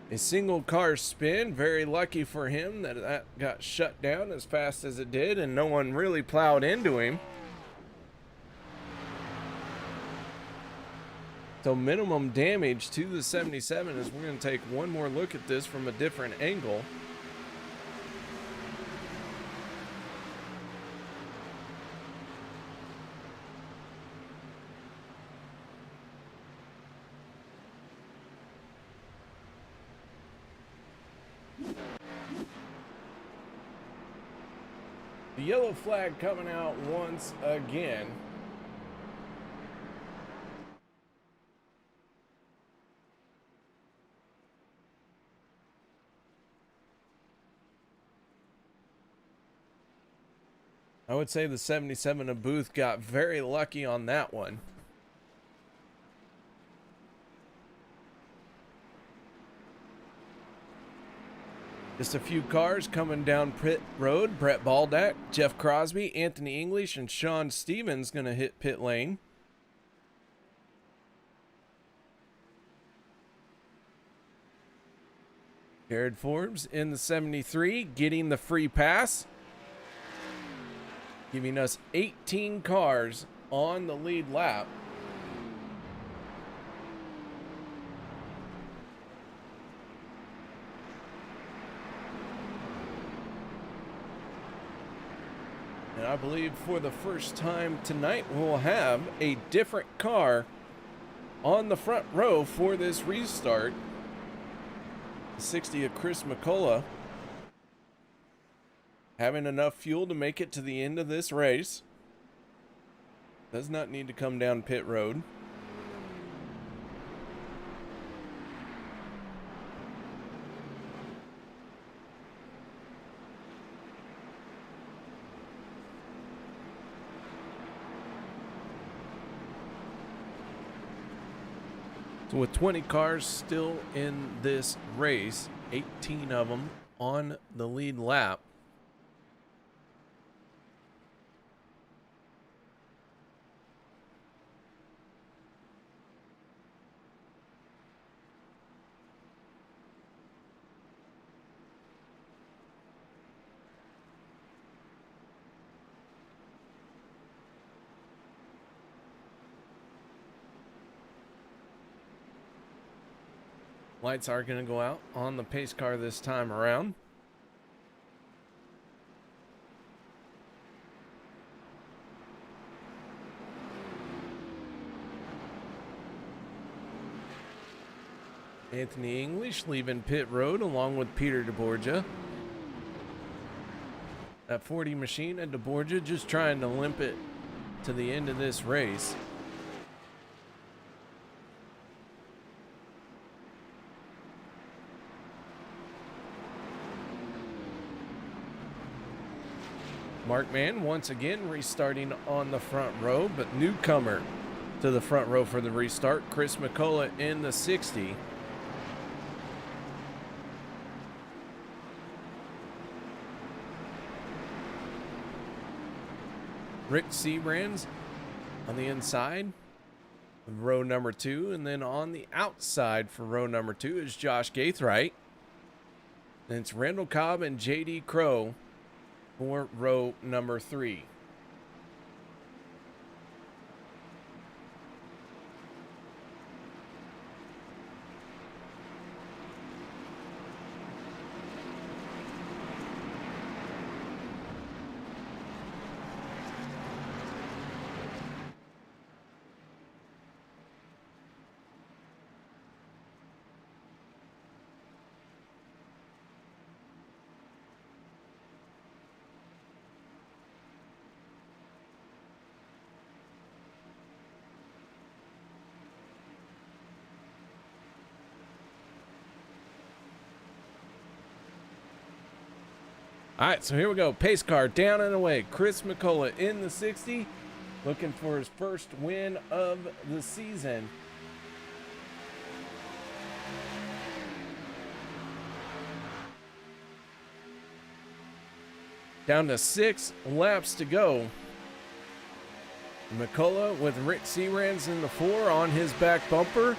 a single car spin. Very lucky for him that that got shut down as fast as it did and no one really plowed into him. So minimum damage to the 77 as we're going to take one more look at this from a different angle. The yellow flag coming out once again. I would say the 77 of Booth got very lucky on that one. Just a few cars coming down pit road. Brett Baldack, Jeff Crosby, Anthony English, and Sean Stevens going to hit pit lane. Jared Forbes in the 73 getting the free pass, giving us 18 cars on the lead lap. And I believe for the first time tonight, we'll have a different car on the front row for this restart. The 60 of Chris McCullough having enough fuel to make it to the end of this race. Does not need to come down pit road. So with 20 cars still in this race, 18 of them on the lead lap. Lights are going to go out on the pace car this time around. Anthony English leaving pit road along with Peter DeBorgia. That 40 machine and DeBorgia just trying to limp it to the end of this race. Mark Mann once again restarting on the front row, but newcomer to the front row for the restart, Chris McCullough in the 60. Rick Seabrands on the inside of row number 2, and then on the outside for row number 2 is Josh Gaithright. And it's Randall Cobb and J.D. Crow for row number 3. All right, so here we go. Pace car down and away. Chris McCullough in the 60, looking for his first win of the season. Down to 6 laps to go. McCullough with Rick Seabrands in the 4 on his back bumper.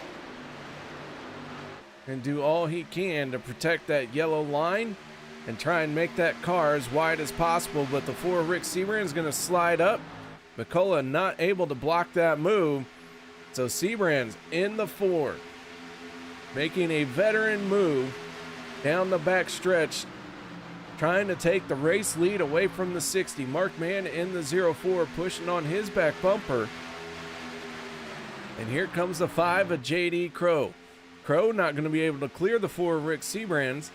And do all he can to protect that yellow line and try and make that car as wide as possible, but the 4 Rick Seabrands is going to slide up. McCullough not able to block that move, so Seabrands in the 4, making a veteran move down the back stretch, trying to take the race lead away from the 60. Mark Mann in the 04 pushing on his back bumper. And here comes the 5 of J.D. Crow. Crow not going to be able to clear the 4 Rick Seabrands,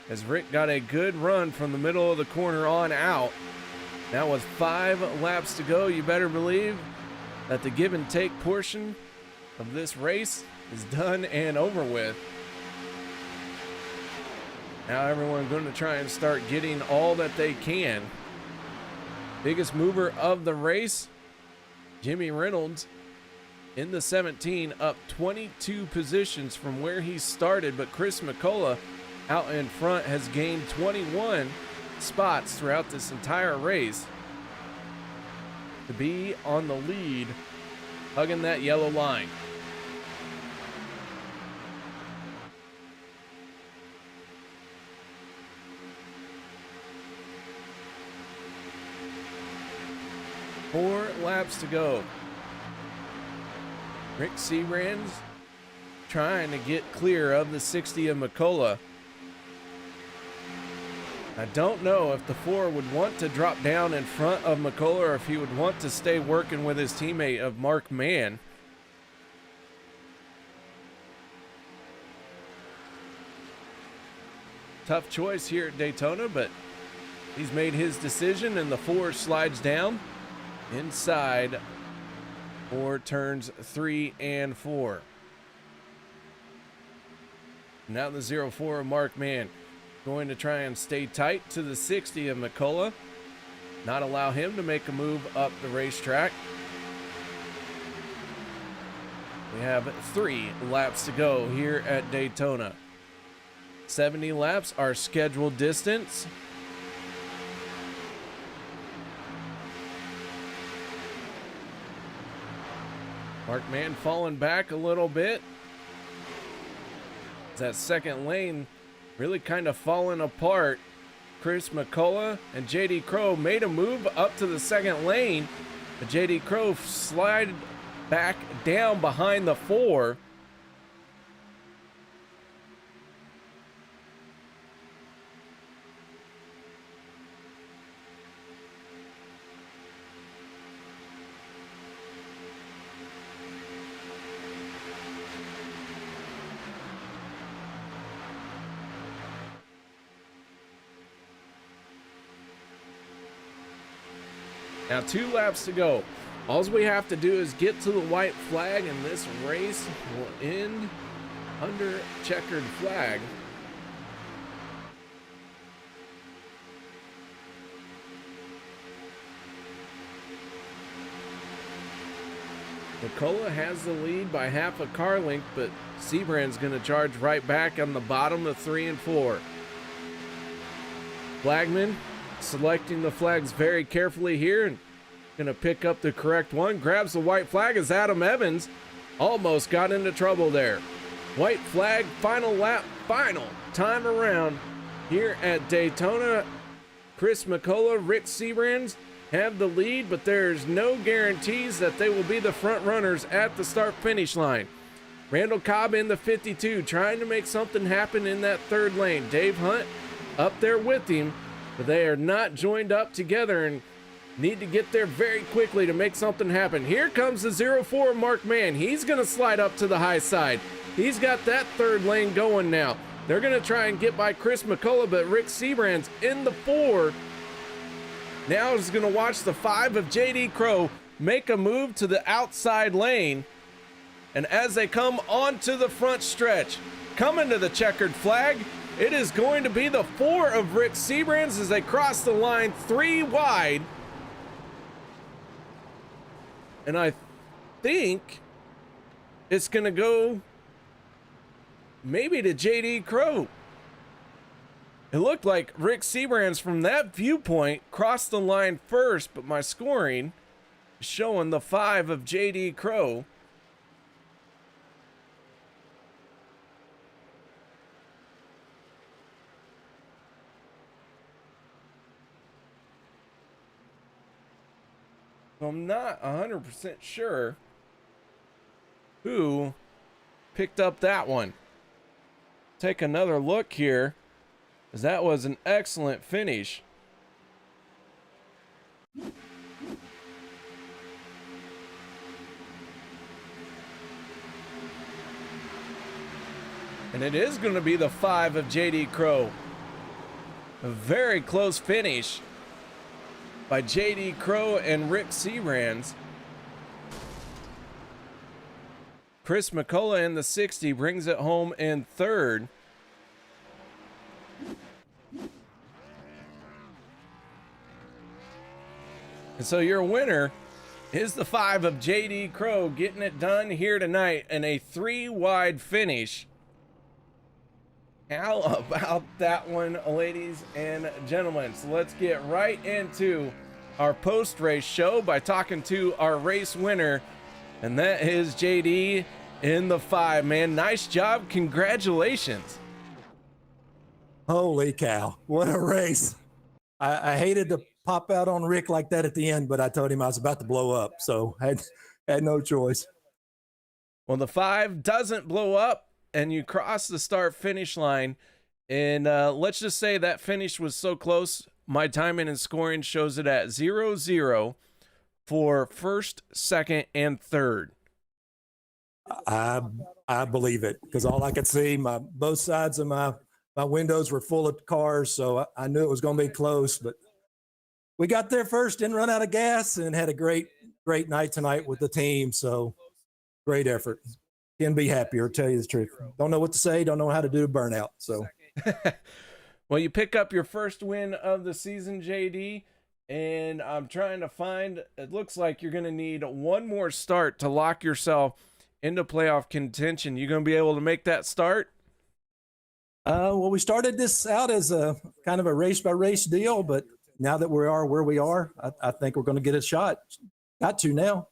as Rick got a good run from the middle of the corner on out. Now with 5 laps to go, you better believe that the give and take portion of this race is done and over with. Now everyone's going to try and start getting all that they can Biggest mover of the race, Jimmy Reynolds in the 17, up 22 positions from where he started, but Chris McCullough out in front has gained 21 spots throughout this entire race to be on the lead, hugging that yellow line. Four laps to go. Rick Seabrand's trying to get clear of the 60 of McCullough. I don't know if the 4 would want to drop down in front of McCullough or if he would want to stay working with his teammate of Mark Mann. Tough choice here at Daytona, but he's made his decision, and the 4 slides down inside for turns 3 and 4. Now the 04 of Mark Mann going to try and stay tight to the 60 of McCullough, not allow him to make a move up the racetrack. We have 3 laps to go here at Daytona. 70 laps, our scheduled distance. Mark Mann falling back a little bit. That second lane really kind of falling apart. Chris McCullough and JD Crow made a move up to the second lane, but JD Crow slid back down behind the 4. Now 2 laps to go. All we have to do is get to the white flag, and this race will end under checkered flag. McCullough has the lead by half a car length, but Seabrand's going to charge right back on the bottom of 3 and 4. Flagman selecting the flags very carefully here and going to pick up the correct one. Grabs the white flag as Adam Evans almost got into trouble there. White flag, final lap, final time around here at Daytona. Chris McCullough, Rick Seabrand have the lead, but there's no guarantees that they will be the front runners at the start-finish line. Randall Cobb in the 52 trying to make something happen in that third lane. Dave Hunt up there with him, but they are not joined up together and need to get there very quickly to make something happen. Here comes the 04 Mark Mann. He's going to slide up to the high side. He's got that third lane going now. They're going to try and get by Chris McCullough, but Rick Seabrand's in the 4. Now is going to watch the 5 of JD Crow make a move to the outside lane. And as they come onto the front stretch, coming to the checkered flag, it is going to be the 4 of Rick Seabrand's as they cross the line 3 wide. And I think it's going to go maybe to JD Crow. It looked like Rick Seabrand's from that viewpoint crossed the line first, but my scoring is showing the 5 of JD Crow. I'm not 100% sure who picked up that one. Take another look here, as that was an excellent finish. And it is going to be the 5 of JD Crow. A very close finish by JD Crow and Rick Seabrand. Chris McCullough in the 60 brings it home in third. And so your winner is the 5 of JD Crow, getting it done here tonight in a 3-wide finish. How about that one, ladies and gentlemen? So let's get right into our post-race show by talking to our race winner, and that is JD in the 5. Man, nice job. Congratulations. Holy cow. What a race. I hated to pop out on Rick like that at the end, but I told him I was about to blow up, so I had no choice. Well, the 5 doesn't blow up, and you cross the start-finish line, and let's just say that finish was so close. My timing and scoring shows it at 0-0 for first, second, and third. I believe it, because all I could see, both sides of my windows were full of cars, so I knew it was going to be close. But we got there first, didn't run out of gas, and had a great night tonight with the team. So great effort. Can't be happier, tell you the truth. Don't know what to say, don't know how to do a burnout. So. Well, you pick up your first win of the season, JD, and I'm trying to find, it looks like you're going to need one more start to lock yourself into playoff contention. You going to be able to make that start? Well, we started this out as a kind of a race-by-race deal, but now that we are where we are, I think we're going to get a shot. Got to now.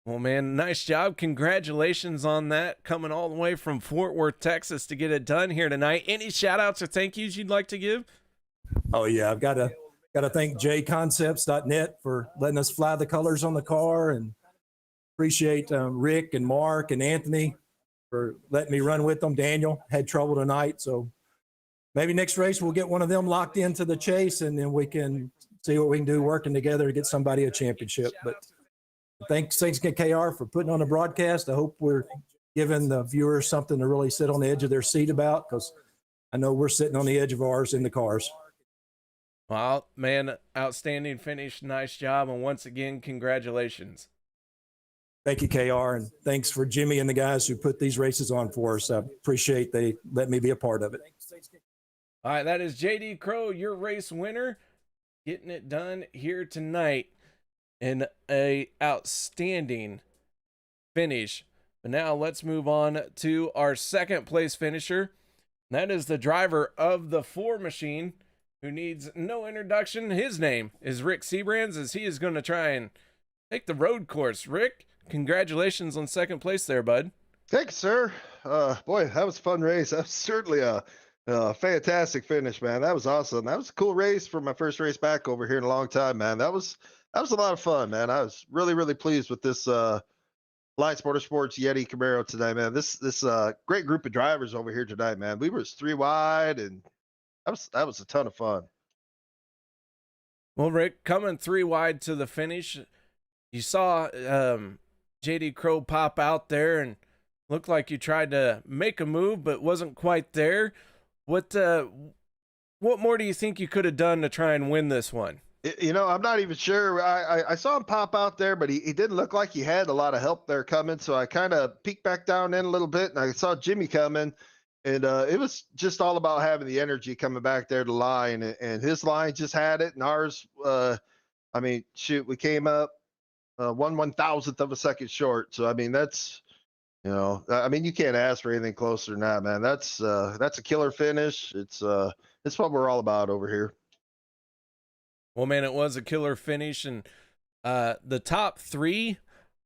Well, man, nice job. Congratulations on that, coming all the way from Fort Worth, Texas to get it done here tonight. Any shout-outs or thank yous you'd like to give? Oh, yeah. I've got to thank jconcepts.net for letting us fly the colors on the car, and appreciate Rick and Mark and Anthony for letting me run with them. Daniel had trouble tonight, so maybe next race we'll get one of them locked into the chase, and then we can see what we can do working together to get somebody a championship. But thanks KR for putting on the broadcast. I hope we're giving the viewers something to really sit on the edge of their seat about, because I know we're sitting on the edge of ours in the cars. Well, man, outstanding finish. Nice job. And once again, congratulations. Thank you, KR, and thanks for Jimmy and the guys who put these races on for us. I appreciate they let me be a part of it. All right, that is JD Crow, your race winner, getting it done here tonight in a outstanding finish. But now let's move on to our second place finisher. That is the driver of the 4 machine, who needs no introduction. His name is Rick Seabrands, as he is going to try and take the road course. Rick, congratulations on second place there, bud. Thanks, sir. Boy, that was a fun race. That was certainly a fantastic finish, man. That was awesome. That was a cool race for my first race back over here in a long time, man. That was a lot of fun, man. I was really, really pleased with this Light Motorsports Yeti Camaro tonight, man. This great group of drivers over here tonight, man. We were 3 wide, and that was a ton of fun. Well, Rick, coming 3 wide to the finish, you saw JD Crow pop out there and looked like you tried to make a move but wasn't quite there. What more do you think you could have done to try and win this one? You know, I'm not even sure. I saw him pop out there, but he didn't look like he had a lot of help there coming. So I kind of peeked back down in a little bit, and I saw Jimmy coming, and it was just all about having the energy coming back there to line, and his line just had it, and ours, I mean, shoot, we came up 1/1000th of a second short. So I mean, that's, you know, I mean, you can't ask for anything closer than that, man. That's a killer finish. It's what we're all about over here. Well, man, it was a killer finish, and the top 3,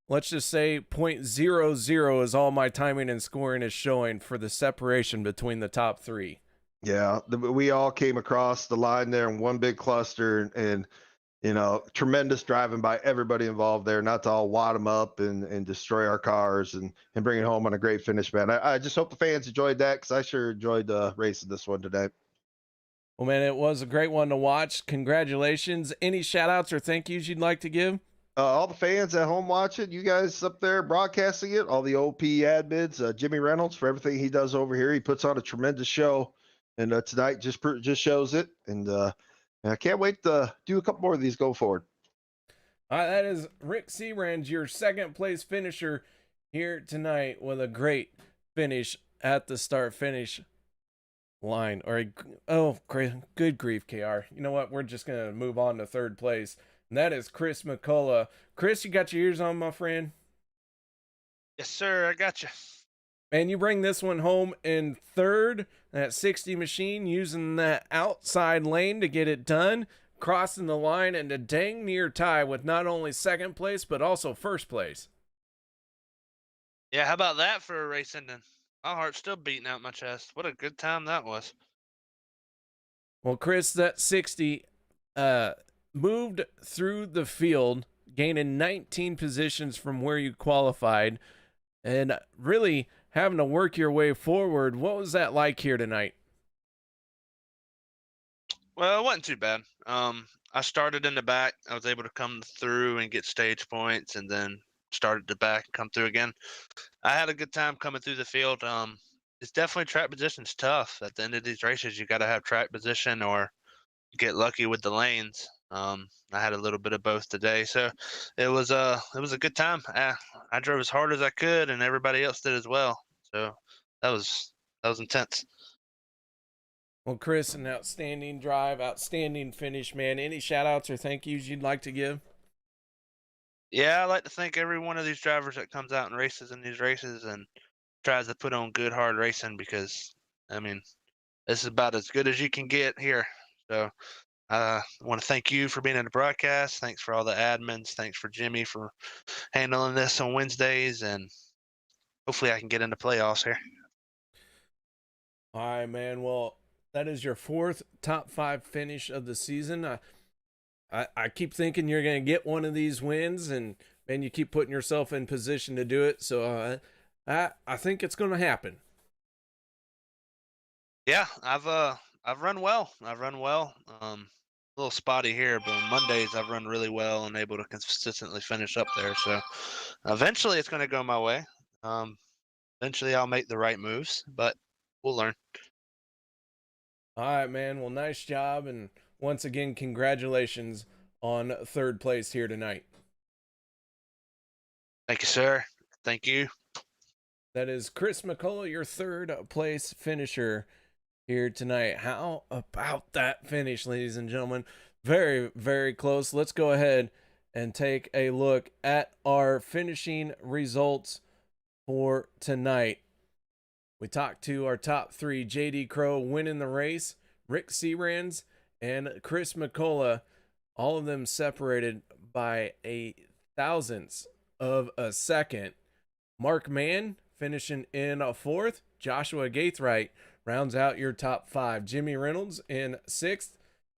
let's just say 0.00 is all my timing and scoring is showing for the separation between the top 3. Yeah, we all came across the line there in one big cluster, and you know, tremendous driving by everybody involved there, not to all wad them up and destroy our cars and bring it home on a great finish, man. I just hope the fans enjoyed that, because I sure enjoyed racing this one today. Well, man, it was a great one to watch. Congratulations. Any shout outs or thank yous you'd like to give? All the fans at home watching, you guys up there broadcasting it, all the OP admins, Jimmy Reynolds for everything he does over here. He puts on a tremendous show, and tonight just shows it. And I can't wait to do a couple more of these going forward. All right, that is Rick Seabrand, your second place finisher here tonight, with a great finish at the start finish line. Or good grief, KR. You know what? We're just gonna move on to third place. And that is Chris McCullough. Chris, you got your ears on, my friend? Yes, sir. I got you. Man, you bring this one home in third, that 60 machine, using that outside lane to get it done, crossing the line and a dang near tie with not only second place, but also first place. Yeah, how about that for a race ending? My heart's still beating out my chest. What a good time that was. Well, Chris, that 60 moved through the field, gaining 19 positions from where you qualified, and really having to work your way forward. What was that like here tonight? Well, it wasn't too bad. I started in the back. I was able to come through and get stage points, and then started the back and come through again. I had a good time coming through the field. It's definitely track position's tough. At the end of these races, you got to have track position or get lucky with the lanes. I had a little bit of both today, so it was a good time. I drove as hard as I could, and everybody else did as well. So that was intense. Well, Chris, an outstanding drive, outstanding finish, man. Any shout outs or thank yous you'd like to give? Yeah, I like to thank every one of these drivers that comes out and races in these races and tries to put on good, hard racing, because, I mean, this is about as good as you can get here. So I want to thank you for being in the broadcast. Thanks for all the admins. Thanks for Jimmy for handling this on Wednesdays, and hopefully I can get into playoffs here. All right, man. Well, that is your fourth top 5 finish of the season. I keep thinking you're going to get one of these wins, and man, you keep putting yourself in position to do it. So I think it's going to happen. Yeah, I've run well. A little spotty here, but on Mondays I've run really well and able to consistently finish up there. So eventually it's going to go my way. Eventually I'll make the right moves, but we'll learn. All right, man. Well, nice job. And once again, congratulations on third place here tonight. Thank you, sir. Thank you. That is Chris McCullough, your third place finisher here tonight. How about that finish, ladies and gentlemen? Very, very close. Let's go ahead and take a look at our finishing results for tonight. We talked to our top 3, JD Crow winning the race, Rick Searands, and Chris McCullough, all of them separated by a thousandths of a second. Mark Mann finishing in a 4th. Joshua Gaithright rounds out your top 5. Jimmy Reynolds in 6th.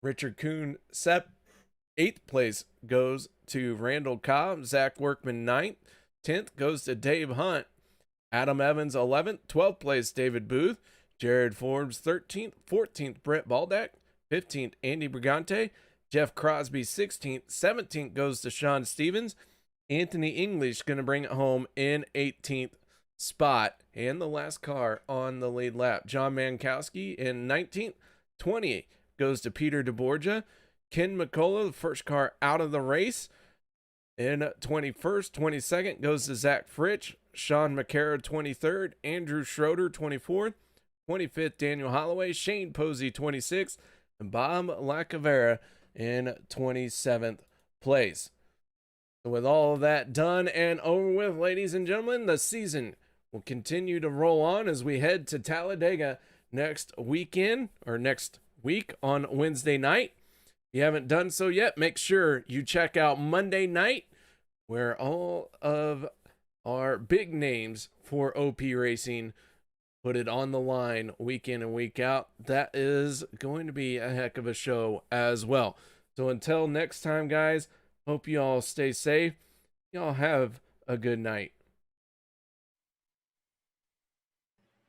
Richard Kuhn 8th place goes to Randall Cobb. Zach Workman 9th. 10th goes to Dave Hunt. Adam Evans 11th. 12th place David Booth. Jared Forbes 13th. 14th Brett Baldack. 15th Andy Brigante. Jeff Crosby 16th. 17th goes to Sean Stevens. Anthony English going to bring it home in 18th spot and the last car on the lead lap. John Mankowski in 19th. 20th goes to Peter DeBorgia. Ken McCullough, the first car out of the race. In 21st, 22nd goes to Zach Fritsch. Sean McCarra 23rd. Andrew Schroeder 24th. 25th Daniel Holloway. Shane Posey 26th. And Bob Lacavera in 27th place. So with all of that done and over with, ladies and gentlemen, the season will continue to roll on as we head to Talladega next weekend, or next week on Wednesday night. If you haven't done so yet, make sure you check out Monday night, where all of our big names for OP Racing put it on the line week in and week out. That is going to be a heck of a show as well. So until next time, guys, hope you all stay safe. Y'all have a good night.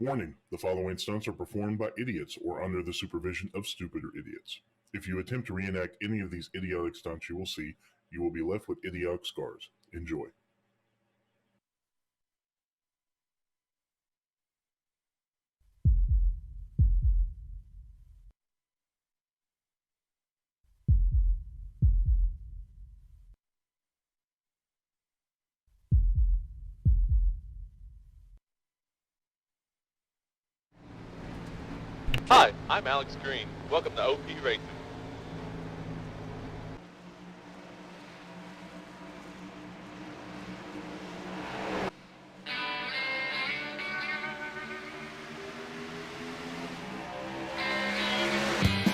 Warning, the following stunts are performed by idiots or under the supervision of stupider idiots. If you attempt to reenact any of these idiotic stunts you will see, you will be left with idiotic scars. Enjoy. Hi, I'm Alex Green. Welcome to OP Racing. Superspeedway.